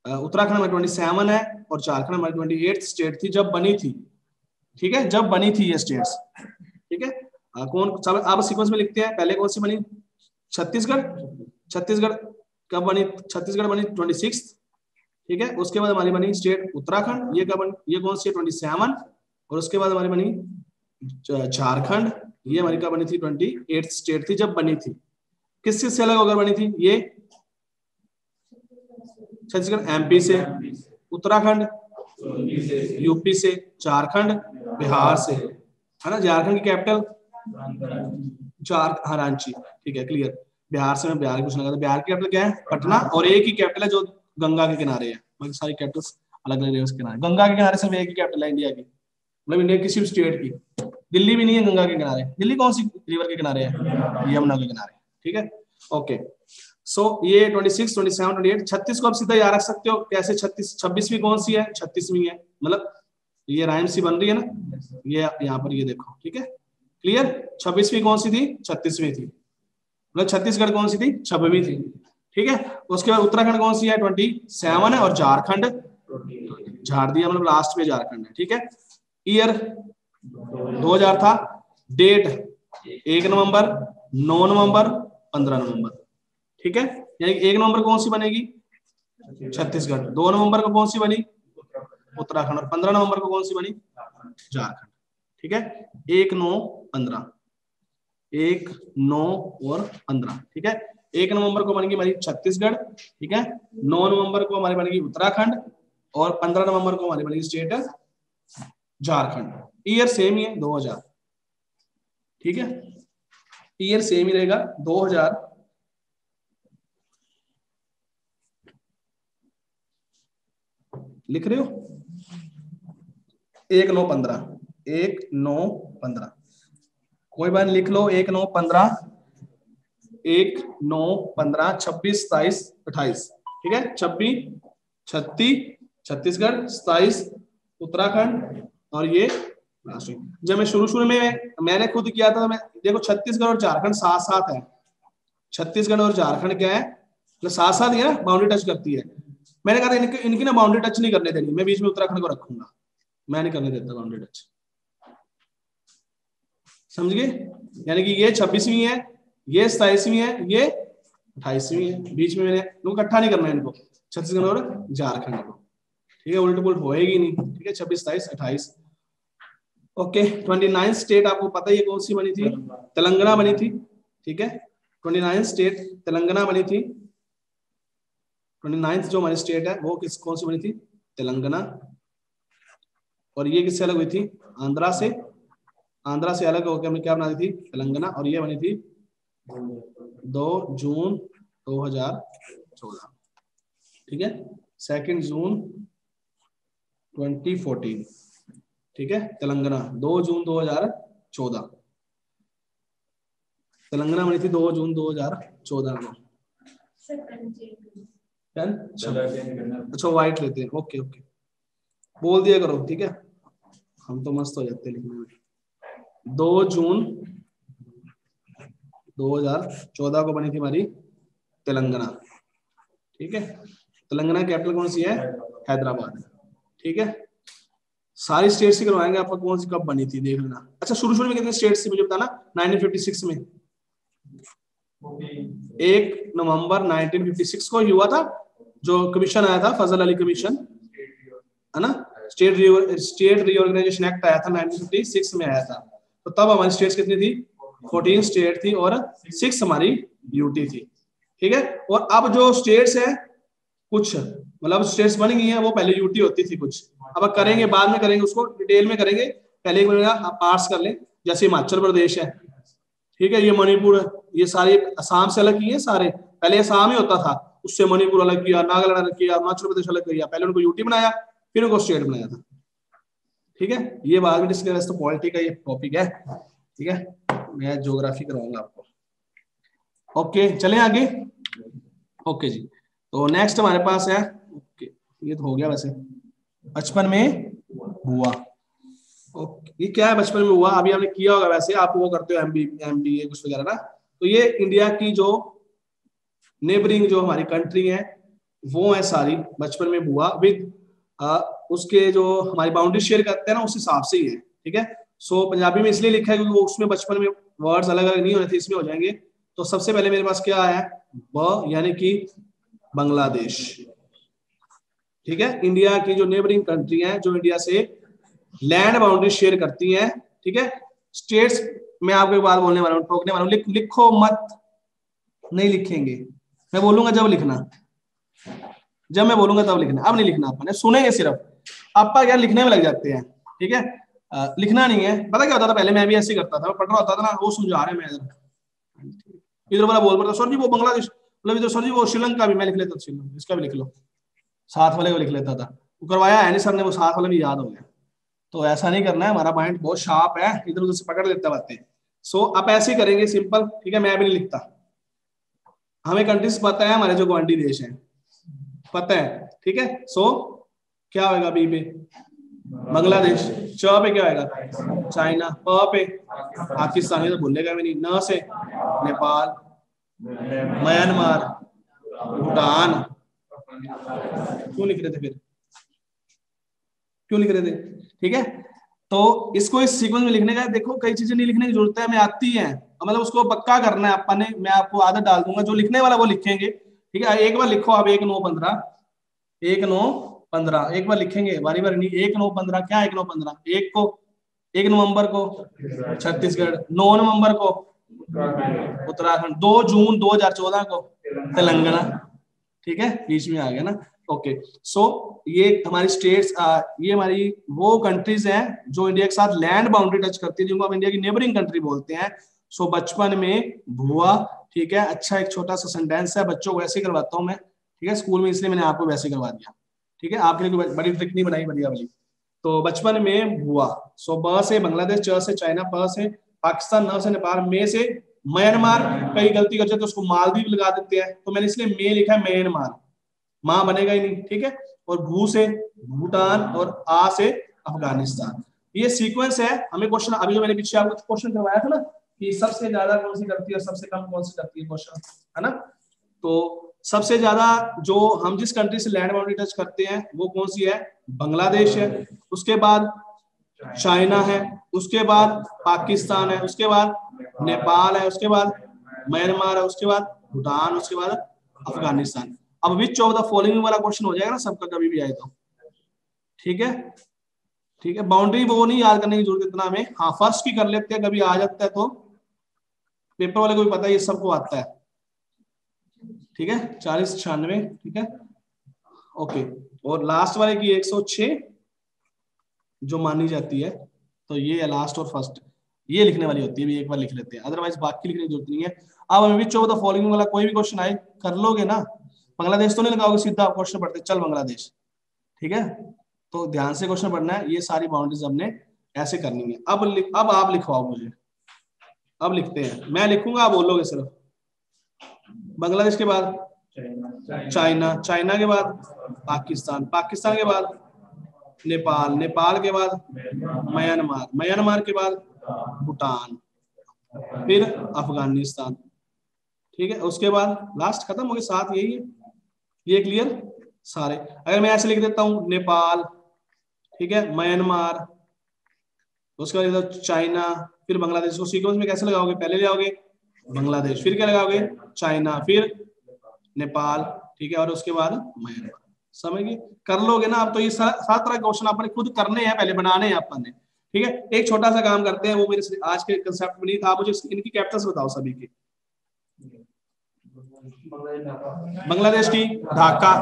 उत्तराखंड हमारी 27 है, और झारखंड हमारी 28 स्टेट थी जब बनी थी, ठीक है, जब बनी थी ये स्टेट्स, ठीक है। कौन, चलो आप सीक्वेंस में लिखते हैं। पहले कौन सी बनी? छत्तीसगढ़। छत्तीसगढ़ कब बनी? छत्तीसगढ़ बनी 26, ठीक है। उसके बाद हमारी बनी स्टेट उत्तराखंड, ये कब बनी? ये कौन सी है? 27। और उसके बाद हमारी बनी झारखंड, ये हमारी कब बनी थी? 28 स्टेट थी जब बनी थी। किस चीज से अलग होकर बनी थी? ये छत्तीसगढ़ एमपी से, उत्तराखंड यूपी से, झारखंड बिहार से, है ना। झारखंड की कैपिटल रांची, ठीक है, क्लियर। बिहार से मैं बिहार की पूछना चाहता। बिहार की कैपिटल क्या है? पटना, और एक ही कैपिटल है जो गंगा के किनारे है, बाकी सारी कैपिटल्स अलग अलग उसके किनारे। गंगा के किनारे सिर्फ एक ही कैपिटल है इंडिया की, मतलब इंडिया की किसी स्टेट की। दिल्ली भी नहीं है गंगा के किनारे। दिल्ली कौन सी रिवर के किनारे है? यमुना के किनारे, ठीक है, ओके। सो ये 26 27 28 36 को आप सीधा याद रख सकते हो। कैसे? 36 26वीं कौन सी है? 36वीं है, मतलब ये राइम सी बन रही है ना, ये यहाँ पर ये देखो, ठीक है, क्लियर। 26वीं कौन सी थी? 36वीं थी, मतलब छत्तीसगढ़ कौन सी थी? 26वीं थी, ठीक है। उसके बाद उत्तराखंड कौन सी है? 27 है, और झारखंड झाड़ दिया, मतलब लास्ट में झारखंड है, ठीक है। ईयर 2000 था, डेट 1 नवंबर, 9 नवंबर, 15 नवंबर, ठीक है। यानी 1 नवंबर कौन सी बनेगी? छत्तीसगढ़। 2 नवंबर को कौन सी बनी? उत्तराखंड। और 15 नवंबर को कौन सी बनी? झारखंड, ठीक है। 1 9 15, 1 9 और 15, ठीक है। 1 नवंबर को बनेगी हमारी छत्तीसगढ़, ठीक है। 9 नवंबर को हमारी बनेगी उत्तराखंड, और 15 नवंबर को हमारी बनेगी स्टेट झारखंड। ईयर सेम ही है 2000, ठीक है, ईयर सेम ही रहेगा 2000। लिख रहे हो? 1 9 15, 1 9 15, कोई बात लिख लो। 1 9 15, 1 9 15, 26 27 28, ठीक है। 26 36 छत्तीसगढ़, 27 उत्तराखंड, और ये जब मैं शुरू में मैंने खुद किया था, मैं देखो छत्तीसगढ़ और झारखंड साथ साथ है। छत्तीसगढ़ और झारखंड क्या है? तो साथ साथ ही है ना, बाउंड्री टच करती है। मैंने कहा इनकी ना बाउंड्री टच नहीं करने देनी, मैं बीच में उत्तराखंड को रखूंगा, मैं नहीं करने देता बाउंड्री टच, समझ गए? यानी कि ये 26वीं है, ये 27वीं है, ये 28वीं है, बीच में मैंने इकट्ठा नहीं करना है इनको, छत्तीसगढ़ और झारखंड को, ठीक है, उल्ट पुल्ट होएगी नहीं, ठीक है। 26 27 28, ओके। 29 स्टेट आपको पता ही है कौन सी बनी थी? तेलंगाना बनी थी, ठीक है। 29 स्टेट तेलंगाना बनी थी। 29 जो हमारी स्टेट है वो कौन सी बनी थी? तेलंगाना। और ये किससे अलग हुई थी? आंध्रा से। आंध्रा से अलग होकर हमने क्या बना दी थी? तेलंगाना। और ये बनी थी 2 जून 2014, ठीक है। 2 जून 2014, ठीक है। तेलंगाना 2 जून 2014, तेलंगाना बनी थी 2 जून 2014 को। अच्छा व्हाइट लेते हैं, ओके ओके, बोल दिया करो, ठीक है, हम तो मस्त हो जाते हैं लिखने में। 2 जून 2014 को बनी थी हमारी तेलंगाना, ठीक है। तेलंगाना कैपिटल कौन सी है? हैदराबाद, ठीक है। सारी स्टेट्स ही करवाएंगे आपको, कौन सी कब बनी थी देख लेना। अच्छा शुरू में कितनी स्टेट्स थी मुझे बताना? 1956 में 1 नवंबर 1956 को हुआ था जो कमीशन आया था, फजल अली कमीशन, है ना। स्टेट रीऑर्गेनाइजेशन एक्ट आया था 1956 में आया था। तो तब हमारी स्टेट्स कितनी थी? 14 स्टेट थी और 6 हमारी यूटी थी, ठीक है। और अब जो स्टेट्स है कुछ मतलब स्टेट्स बन गई हैं, वो पहले यूटी होती थी कुछ, अब करेंगे बाद में करेंगे, उसको डिटेल में करेंगे। पहले एक बार आप पार्ट्स कर लें, जैसे हिमाचल प्रदेश है, ठीक है, ये मणिपुर, ये सारे असम से अलग ही है सारे, पहले असम ही होता था, उससे मणिपुर अलग किया, नागालैंड अलग किया, अरुणाचल प्रदेश अलग किया, पहले उनको यूटी बनाया फिर उनको स्टेट बनाया था। ठीक है, ये बाद में डिस्कस, तो पॉलिटी का ये टॉपिक है। ठीक है, मैं ज्योग्राफी कराऊंगा आपको। ओके चलें आगे। ओके जी, तो नेक्स्ट हमारे पास है, ओके ये तो हो गया वैसे, बचपन में हुआ। ओके, ये क्या है बचपन में हुआ, अभी हमने किया होगा वैसे, आप वो करते हो एमबीए कुछ वगैरह ना। तो ये इंडिया की जो नेबरिंग जो हमारी कंट्री है वो है सारी बचपन में हुआ विद उसके जो हमारी बाउंड्री शेयर करते हैं ना उस हिसाब से ही है। ठीक है, सो पंजाबी में इसलिए लिखा है क्योंकि वो उसमें बचपन में वर्ड्स अलग अलग नहीं होने थे, इसमें हो जाएंगे। तो सबसे पहले मेरे पास क्या है, ब यानी कि बांग्लादेश। ठीक है, इंडिया की जो नेबरिंग कंट्री है जो इंडिया से लैंड बाउंड्री शेयर करती हैं। ठीक है, स्टेट्स में आपको एक बात बोलने वाला हूँ, ठोकने वाला हूँ, लिखो मत, नहीं लिखेंगे, मैं बोलूंगा जब लिखना, जब मैं बोलूंगा तब लिखना, अब नहीं लिखना, आपने सुनेंगे सिर्फ, आपका क्या लिखने में लग जाते हैं। ठीक है, लिखना नहीं है। पता क्या होता था पहले, मैं भी ऐसे ही करता था, पढ़ रहा होता था ना, वो समझा रहे मैं इधर वाला बोल पड़ता, सर जी वो बांग्लादेश, मतलब इधर सर जी वो श्रीलंका भी, मैं लिख लेता श्रीलंका, इसका भी लिख लो, साथ वाले को लिख लेता था, वो करवाया है नहीं सर ने, वो साथ वाले भी याद हो गया। तो ऐसा नहीं करना है, हमारा माइंड बहुत शार्प है, इधर उधर से पकड़ लेता बातें। सो आप ऐसे ही करेंगे सिंपल। ठीक है, मैं भी नहीं लिखता, हमें कंट्रीज पता है हमारे जो गवांडी देश है, पता है। ठीक है, सो क्या होगा, बी पे बांग्लादेश, च पे क्या होगा चाइना, प पे पाकिस्तान, तो भूलेगा भी नहीं, न से नेपाल, म्यांमार, भूटान। क्यों लिख रहे थे फिर, क्यों लिख रहे थे? ठीक है, तो इसको इस सीक्वेंस में लिखने का, देखो कई चीजें नहीं लिखने की जरूरत है, हमें आती है, मतलब उसको पक्का करना है अपन ने, मैं आपको आदत डाल दूंगा, जो लिखने वाला वो लिखेंगे। ठीक है, एक बार लिखो आप 1-9-15, 1-9-15 एक बार लिखेंगे, बारी बारी नहीं, 1-9-15 क्या, 1-9-15, एक को 1 नवंबर को छत्तीसगढ़, 9 नवंबर को उत्तराखंड, 2 जून 2014 को तेलंगाना। ठीक है, बीच में आ गया ना। ओके, सो ये हमारी स्टेट्स, ये हमारी वो कंट्रीज हैं जो इंडिया के साथ लैंड बाउंड्री टच करती है, जिनको हम इंडिया की नेबरिंग कंट्री बोलते हैं। सो बचपन में भुआ। ठीक है, अच्छा एक छोटा सा सेंटेंस है, बच्चों को ऐसे ही करवाता हूँ मैं। ठीक है, स्कूल में इसलिए मैंने आपको वैसे ही करवा दिया। ठीक है, आपके लिए कोई बड़ी ट्रिक नहीं बनाई बढ़िया वाली। तो बचपन में भुआ, सो ब से बांग्लादेश, च से चाइना, प से पाकिस्तान, न से नेपाल, मे से म्यांमार, कई गलती कर जाते तो उसको मालदीव लगा देते हैं, तो मैंने इसलिए मे लिखा है, म्यांमार, मां बनेगा ही नहीं। ठीक है, और भू से भूटान, और आ से अफगानिस्तान। ये सीक्वेंस है। हमें क्वेश्चन, अभी जो मैंने पीछे आपको क्वेश्चन करवाया था ना कि सबसे ज्यादा कौन सी करती है और सबसे कम कौन सी करती है, क्वेश्चन है ना। तो सबसे ज्यादा जो हम जिस कंट्री से लैंड बाउंड्री टच करते हैं वो कौन सी है, बांग्लादेश है, उसके बाद चाइना है, उसके बाद पाकिस्तान है, उसके बाद नेपाल है, उसके बाद म्यांमार है, उसके बाद भूटान, उसके बाद अफगानिस्तान। अब विच ऑफ द फॉलोइंग वाला क्वेश्चन हो जाएगा ना सबका, कभी भी आए तो। ठीक है, ठीक है, बाउंड्री वो नहीं याद करने की जरूरत इतना हमें, हाँ फर्स्ट की कर लेते हैं, कभी आ जाता है तो पेपर वाले को भी पता है, ये सबको आता है। ठीक है, 40-96। ठीक है, ओके, और लास्ट वाले की 106 जो मानी जाती है, तो ये है लास्ट और फर्स्ट, ये लिखने वाली होती है, भी एक बार लिख लेते हैं, अदरवाइज बाकी लिखने की जरूरत नहीं है। अब हमें विच ऑफ द फॉलोइंग वाला कोई भी क्वेश्चन आए कर लोगे ना, बांग्लादेश तो नहीं लगाओगे, सीधा क्वेश्चन पढ़ते चल बांग्लादेश। ठीक है, तो ध्यान से क्वेश्चन पढ़ना है, ये सारी बाउंड्रीज हमने ऐसे करनी है। अब आप लिखवाओ मुझे, अब लिखते हैं, मैं लिखूंगा आप बोलोगे सिर्फ। बांग्लादेश के बाद चाइना, चाइना के बाद पाकिस्तान, पाकिस्तान के बाद नेपाल, नेपाल के बाद म्यांमार, म्यांमार के बाद भूटान, फिर अफगानिस्तान। ठीक है, उसके बाद लास्ट खत्म हो गए, 7 यही है। ये क्लियर सारे। अगर मैं ऐसे लिख देता हूं नेपाल, ठीक है, म्यांमार, उसके बाद चाइना, फिर बांग्लादेश, को सीक्वेंस में कैसे लगाओगे, पहले ले आओगे बांग्लादेश, फिर क्या लगाओगे चाइना, फिर नेपाल, ठीक है, और उसके बाद म्यांमार। समझ गए, कर लोगे ना आप तो ये 7 तरह के क्वेश्चन आपने खुद करने हैं, पहले बनाने हैं अपन ने। ठीक है, एक छोटा सा काम करते हैं, वो मेरे आज के कंसेप्ट में नहीं था, मुझे इनकी कैपिटल्स बताओ सभी की। बांग्लादेश की ढाका,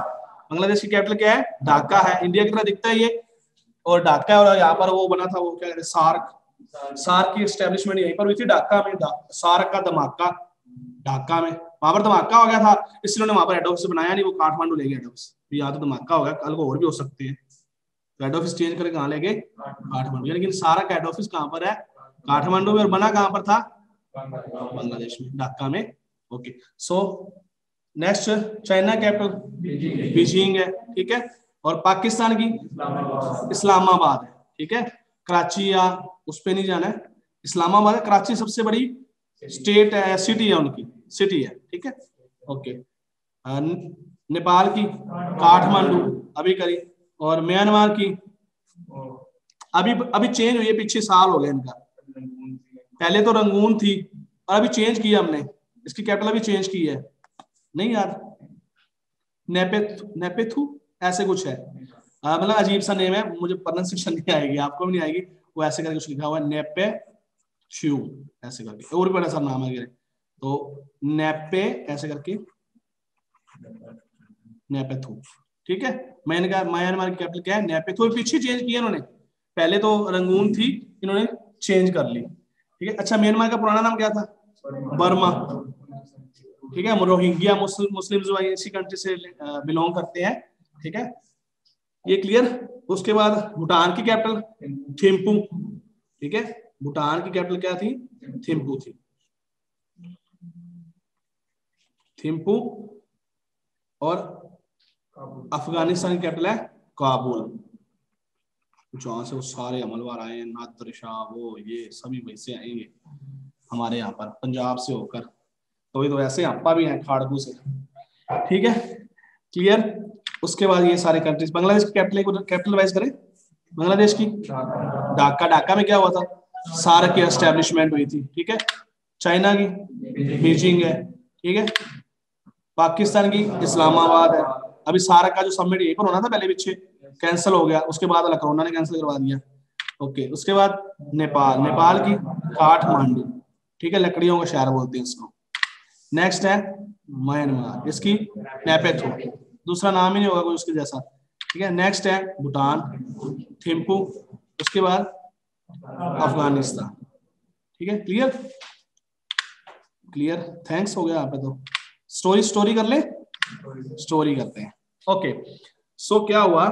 बांग्लादेश की कैपिटल क्या है, ढाका है, इंडिया की तरह दिखता है ये, और ढाका, और यहाँ पर वो बना था, वो क्या कहते हैं, सार्क, सार्क की एस्टेब्लिशमेंट यहीं पर हुई थी ढाका में, सार्क का धमाका ढाका में। वहां पर धमाका हो गया था, इसलिए उन्होंने वहां पर हेड ऑफिस बनाया नहीं, वो काठमांडू ले गए हेड ऑफिस। या तो धमाका हो गया, कल को और भी हो सकते हैं, तो हेड ऑफिस चेंज करके कहाँ ले गए, काठमांडू। लेकिन सारा का हेड ऑफिस कहाँ पर है, काठमांडू में, और बना कहाँ पर था, बांग्लादेश में, ढाका में। Okay, so next China capital Beijing है, ठीक है, और पाकिस्तान की इस्लामाबाद है, ठीक है। कराची या उस पे नहीं जाना है, इस्लामाबाद है। कराची सबसे बड़ी स्टेट है, सिटी है उनकी, सिटी है, ठीक है। ओके, नेपाल की काठमांडू अभी करी, और म्यांमार की अभी अभी चेंज हुई है, पीछे साल हो गया इनका, पहले तो रंगून थी और अभी चेंज किया हमने, इसकी कैपिटल अभी चेंज की है, नहीं यार, नेपेथु ऐसे कुछ है, मतलब अजीब सा नेम है, मुझे प्रोनाउंसिएशन नहीं आएगी, आपको भी नहीं आएगी, वो ऐसे करके कुछ लिखा हुआ है, नेपेथु ऐसे करके, और भी बड़ा सा नाम है, तो नेपे ऐसे करके नेपेथु, ठीक है। म्यांमार की कैपिटल क्या है, नेपेथु, पीछे चेंज किया इन्होंने, पहले तो रंगून थी, इन्होंने चेंज कर ली, ठीक है। अच्छा, म्यांमार का पुराना नाम क्या था, बर्मा, ठीक है। रोहिंग्या मुस्लिम जो इसी कंट्री से बिलोंग करते हैं, ठीक है, ये क्लियर। उसके बाद भूटान की कैपिटल थिम्पू, ठीक है, भूटान की कैपिटल क्या थी, थिम्पू थी, थिम्पू। और अफगानिस्तान की कैपिटल है काबुल, जहां से वो सारे अमलवार आए हैं, नादर शाह, वो ये सभी वैसे आएंगे हमारे यहाँ पर, पंजाब से होकर, तो ये तो ऐसे अप्पा भी हैं खाड़कू से, ठीक है, क्लियर। उसके बाद ये सारे कंट्रीज, बांग्लादेश की कैपिटल वाइज करें, बांग्लादेश की ढाका, ढाका में क्या हुआ था, सार्क की एस्टेब्लिशमेंट हुई थी, ठीक है। चाइना की बीजिंग है, ठीक है। पाकिस्तान की इस्लामाबाद है, अभी सार्क का जो समिट यहीं पर होना था पहले, पीछे कैंसिल हो गया, उसके बाद कोरोना ने कैंसिल करवा दिया। ओके, उसके बाद नेपाल, नेपाल की काठमांडू, ठीक है, लकड़ियों का शहर बोलते हैं इसको। नेक्स्ट है म्यांमार, इसकी नेपेथु, दूसरा नाम ही नहीं होगा कोई उसके जैसा, ठीक है। नेक्स्ट है भूटान, थिम्पू, उसके बाद अफगानिस्तान, ठीक है, क्लियर, क्लियर, थैंक्स, हो गया यहाँ पे तो। स्टोरी कर ले, स्टोरी करते हैं। ओके, सो क्या हुआ,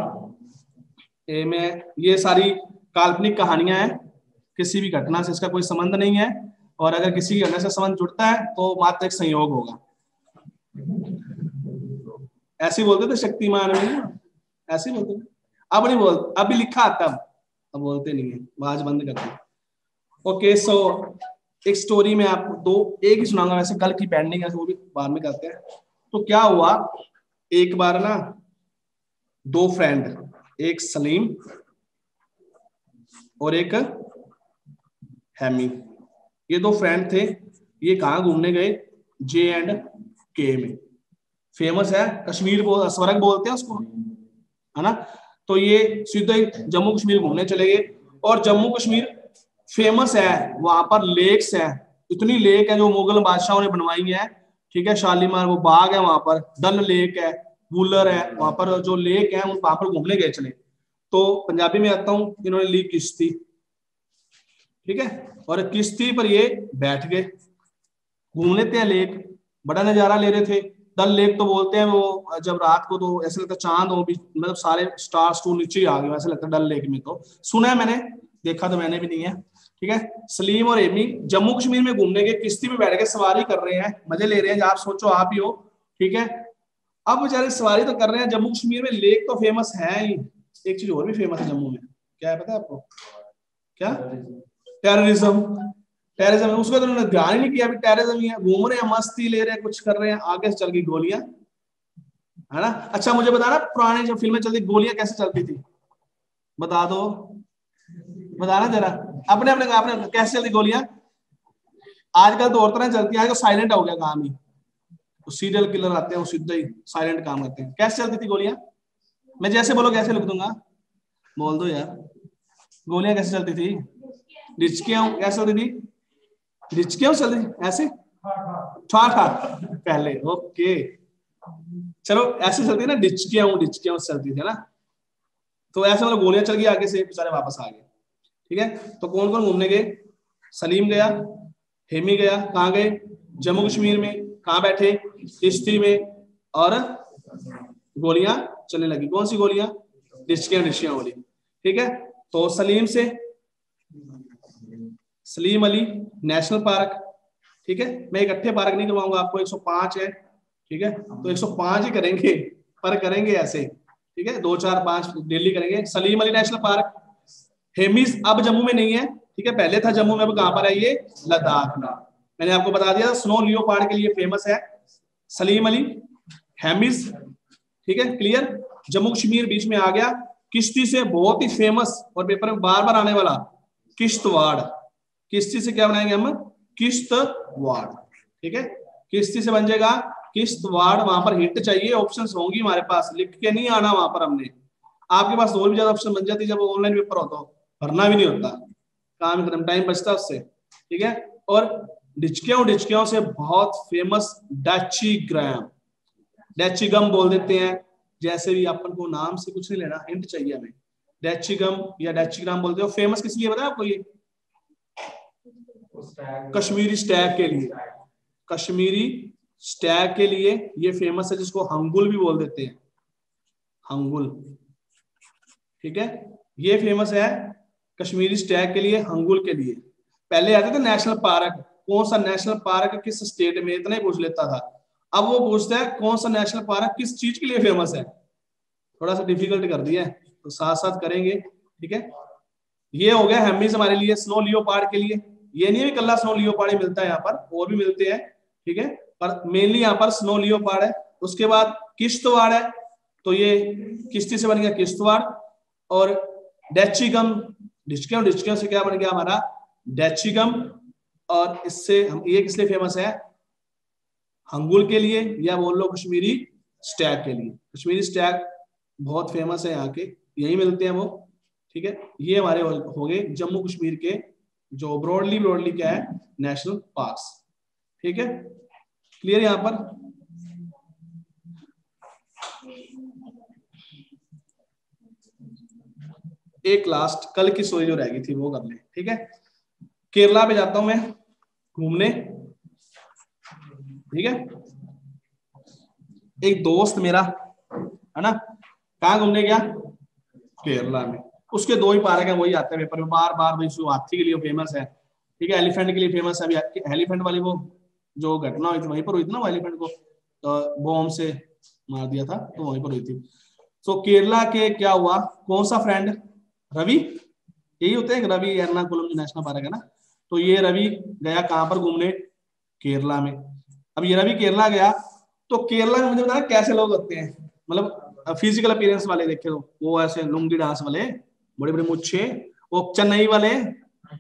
में ये सारी काल्पनिक कहानियां हैं, किसी भी घटना से इसका कोई संबंध नहीं है, और अगर किसी की घटना से संबंध जुड़ता है तो मात्र एक संयोग होगा, ऐसे बोलते थे शक्तिमान में, ऐसे बोलते थे, अब नहीं बोलते, अभी लिखा आता, अब बोलते नहीं है, आवाज बंद करते। ओके, सो एक स्टोरी में आपको दो, एक ही सुनाऊंगा, वैसे कल की पेंडिंग है वो भी बाद में करते हैं। तो क्या हुआ, एक बार ना दो फ्रेंड, एक सलीम और एक हैमी, ये दो फ्रेंड थे, ये कहाँ घूमने गए, J&K में, फेमस है, कश्मीर स्वर्ग बोलते हैं उसको, है ना। तो ये सीधे जम्मू कश्मीर घूमने चले गए, और जम्मू कश्मीर फेमस है, वहां पर लेक्स है, इतनी लेक है जो मुगल बादशाहों ने बनवाई है, ठीक है। शालीमार वो बाग है वहां पर, डल लेक है, वूलर है, वहां पर जो लेक है वहां पर घूमने गए चले। तो पंजाबी में आता हूँ, इन्होंने ली किश्ती, ठीक है, और किश्ती पर ये बैठ गए, घूम लेते हैं लेक, बड़ा नजारा ले रहे थे। डल लेक तो बोलते हैं वो, जब रात को तो ऐसा लगता है चांद हो भी, मतलब सारे स्टार स्टूर नीचे ही आ गए, वैसे लगता है डल लेक में, तो सुना है मैंने, देखा तो मैंने भी नहीं है, ठीक है। सलीम और एमी जम्मू कश्मीर में घूमने के, किश्ती में बैठ के सवारी कर रहे हैं, मजे ले रहे हैं, आप सोचो आप ही हो, ठीक है। अब बेचारे सवारी तो कर रहे हैं, जम्मू कश्मीर में लेक तो फेमस है ही, एक चीज और भी फेमस है जम्मू में, क्या है पता है आपको, क्या, टेररिज्म, टेररिज्म, उसका तो उन्होंने ध्यान ही नहीं किया, अभी टेररिज्म ही है, घूम रहे हैं, मस्ती ले रहे हैं, कुछ कर रहे हैं, आगे से चल गई गोलियां, है ना। अच्छा, मुझे बताना, पुरानी जो फिल्में चलती, गोलियां कैसे चलती थी, बता दो, बताना जरा, अपने अपने आपने कैसे चलती गोलियां। आजकल तो और तरह चलती है, आजकल साइलेंट हो गया काम ही, तो सीरियल किलर आते हैं वो सीधे ही साइलेंट काम करते हैं। कैसे चलती थी गोलियां, मैं जैसे बोलो कैसे लिख दूंगा, बोल दो यार, गोलियां कैसे चलती थी, डिचकियां कैसे चलती थी, डिचकियां चलती थी ऐसे, ठा पहले, ओके, चलो ऐसे चलती है ना, डिचकियां चलती थी ना, तो ऐसे मतलब गोलियां चल गई आगे से, बेचारे वापस आ गए, ठीक है। तो कौन कौन घूमने गए, सलीम गया, हेमी गया, कहाँ गए, जम्मू कश्मीर में, कहाँ बैठे, किश्ती में, और गोलियां चलने लगी। कौन सी गोलियां, डिस्कियां वाली। ठीक है, तो सलीम से सलीम अली नेशनल पार्क। ठीक है, मैं इकट्ठे पार्क नहीं करवाऊंगा आपको, 105 है। ठीक है, तो 105 ही करेंगे, पर करेंगे ऐसे। ठीक है, 2 4 5 डेली करेंगे। Salim Ali national park. हेमिस अब जम्मू में नहीं है, ठीक है, पहले था जम्मू में, अब कहां पर है ये, लद्दाख में। मैंने आपको बता दिया स्नो लियोपार्ड के लिए फेमस है सलीम अली, हेमिस। ठीक है, क्लियर। जम्मू कश्मीर बीच में आ गया। किश्ती से बहुत ही फेमस और पेपर में बार बार आने वाला किश्तवाड़। किश्ती से क्या बनाएंगे हम, किश्तवाड़। ठीक है, किश्ती से बन जाएगा किश्तवाड़। वहां पर हिंट चाहिए, ऑप्शंस होंगी हमारे पास, लिख के नहीं आना वहां पर हमने। आपके पास और भी ज्यादा ऑप्शन बन जाती जब ऑनलाइन पेपर होता हो, भरना भी नहीं होता, काम खत्म, टाइम बचता उससे। ठीक है, और डिचकियों से बहुत फेमस डैचीग्राम, डैचीगम बोल देते हैं, जैसे भी अपन को नाम से कुछ नहीं लेना, हिंट चाहिए हमें। डैचीगम या डैचीग्राम बोलते हो। फेमस किस लिए बताया आपको ये, कश्मीरी स्टैग के लिए। कश्मीरी स्टैग के लिए ये फेमस है, जिसको हंगुल भी बोल देते हैं, हंगुल। ठीक है, ये फेमस है कश्मीरी स्टैग के लिए, हंगुल के लिए। पहले आते थे नेशनल पार्क, कौन सा नेशनल पार्क किस स्टेट में, इतना ही पूछ लेता था। अब वो पूछता है कौन सा नेशनल पार्क किस चीज के लिए फेमस है। थोड़ा सा डिफिकल्ट कर दिया है, तो साथ साथ करेंगे। ठीक है, ये हो गया हेमिस हमारे लिए, स्नो लियोपार्ड के लिए। ये नहीं है कल्ला स्नो लियोपार्ड ही मिलता है, यहाँ पर और भी मिलते हैं। ठीक है, पर मेनली यहाँ पर स्नो लियोपार्ड है। उसके बाद किश्तवाड़ है, तो ये किश्ती से बन गया किश्तवाड़। और डैचीगम, डिचकियों से क्या बन गया हमारा, डैचीगम। और इससे हम ये किस लिए फेमस है, हंगुल के लिए, या बोल लो कश्मीरी स्टैग के लिए। कश्मीरी स्टैग बहुत फेमस है यहाँ के, यही मिलते हैं वो। ठीक है, ये हमारे हो गए जम्मू कश्मीर के जो ब्रॉडली क्या है, नेशनल पार्क्स। ठीक है, क्लियर यहाँ पर। एक लास्ट कल की स्टोरी जो रह गई थी वो कर ले। ठीक है, केरला पे जाता हूं मैं घूमने। ठीक है, एक दोस्त मेरा है ना, कहाँ घूमने गया, केरला में। उसके 2 ही पार्क है, वही आते हैं पेपर में बार बार, भाई हाथी के लिए फेमस है। ठीक है, एलिफेंट के लिए फेमस है। अभी एलिफेंट वाली वो जो घटना हुई थी वहीं पर हुई थी ना, वो एलिफेंट को तो बॉम्ब से मार दिया था, तो वहीं पर हुई थी। तो केरला के क्या हुआ, कौन सा फ्रेंड, रवि, यही होते हैं रवि, एर्नाकुलम जो नेशनल पार्क है ना। तो ये रवि गया कहाँ पर घूमने, केरला में। अब ये रवि केरला गया, तो केरला में मुझे बताया कैसे लोग होते हैं, मतलब फिजिकल अपीयरेंस वाले देखे तो वो ऐसे लुंगी डांस वाले, बड़े बड़े मुच्छे। वो चेन्नई वाले,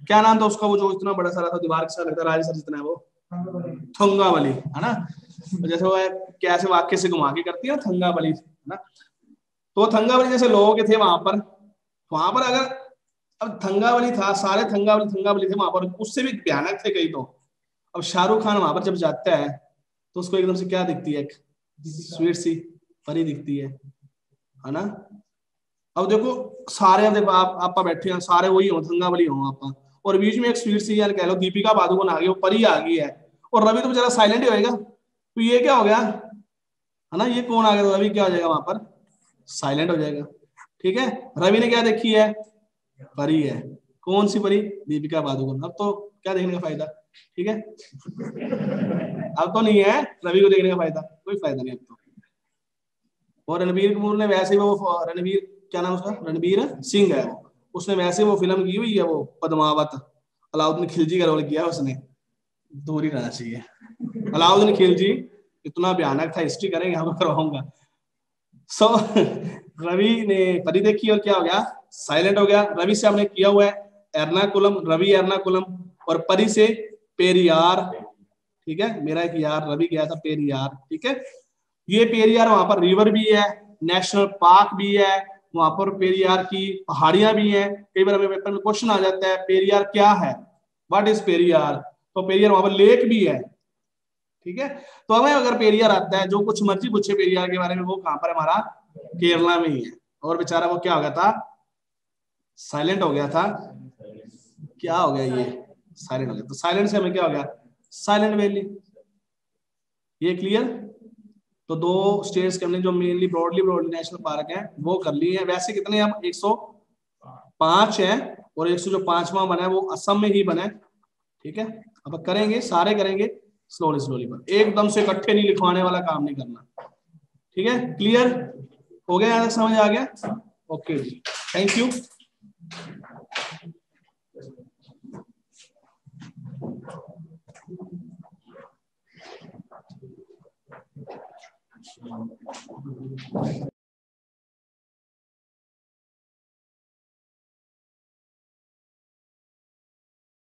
क्या नाम था उसका, वो जो इतना बड़ा सारा था, दीवार के साथ लगता है, राज सर जितना है वो, थंगा वाली है ना। जैसे वो कैसे वाक्य से घुमा के करती है ना, थंगा वाली है ना। तो थंगावली जैसे लोगों के थे वहां पर अगर, अब थंगावली था, सारे थंगावली थे वहां पर, उससे भी भयानक थे कई तो। अब शाहरुख खान वहां पर जब जाता है तो उसको एकदम से क्या दिखती है, एक स्वीट सी परी दिखती है ना। अब देखो सारे, अब देखो आप बैठे हैं सारे वही हो, थंगावली हो आप, और बीच में एक स्वीट सी यार कह लो दीपिका पादुकोण आ गई, वो परी आ गई है, और रवि तो बेचारा साइलेंट ही होएगा। तो ये क्या हो गया है ना, ये कौन आ गया, तो रवि क्या हो जाएगा वहां पर, साइलेंट हो जाएगा। ठीक है, रवि ने क्या देखी है, परी है। कौन सी परी, दीपिका पादुकोण। अब तो क्या देखने का फायदा। ठीक है, अब तो नहीं है रवि को देखने का फायदा, कोई फायदा नहीं अब तो। और रणबीर कपूर ने वैसे ही वो, रणबीर क्या नाम उसका, रणबीर सिंह है वो, उसने वैसे वो फिल्म की हुई है वो पद्मावत, अलाउद्दीन खिलजी का रोल किया उसने, दूर ही रहना चाहिए। अलाउद्दीन खिलजी इतना भयानक था, हिस्ट्री करेंगे हम, करवाऊंगा। सो रवि ने परी देखी और क्या हो गया, साइलेंट हो गया। रवि से हमने किया हुआ है एर्नाकुलम, रवि एर्नाकुलम, और परी से पेरियार। ठीक है, मेरा एक यार रवि गया था पेरियार। ठीक है, ये पेरियार वहां पर रिवर भी है, नेशनल पार्क भी है, वहां पर पेरियार की पहाड़ियां भी हैं। कई बार हमें पेपर में क्वेश्चन आ जाता है पेरियार क्या है, व्हाट इज पेरियार। तो पेरियार वहां पर लेक भी है। ठीक है, तो हमें अगर पेरियार आता है, जो कुछ मर्जी पूछे पेरियार के बारे में, वो कहां पर है हमारा, केरला में ही है। और बेचारा वो क्या हो गया था, साइलेंट हो गया था। क्या हो गया ये, साइलेंट हो गया। तो साइलेंट से हमें क्या हो गया, साइलेंट वैली। ये क्लियर? तो 2 स्टेट्स के हमने जो मेनली ब्रॉडली नेशनल पार्क है वो कर लिए हैं। वैसे कितने अब 105 है, और 100 जो 5वां बना है वो असम में ही बना है। ठीक है, अब करेंगे, सारे करेंगे स्लोली स्लोली, पर एकदम से इकट्ठे नहीं लिखवाने वाला काम नहीं करना। ठीक है, क्लियर हो गया? यहाँ तक समझ आ गया? ओके जी, थैंक यू।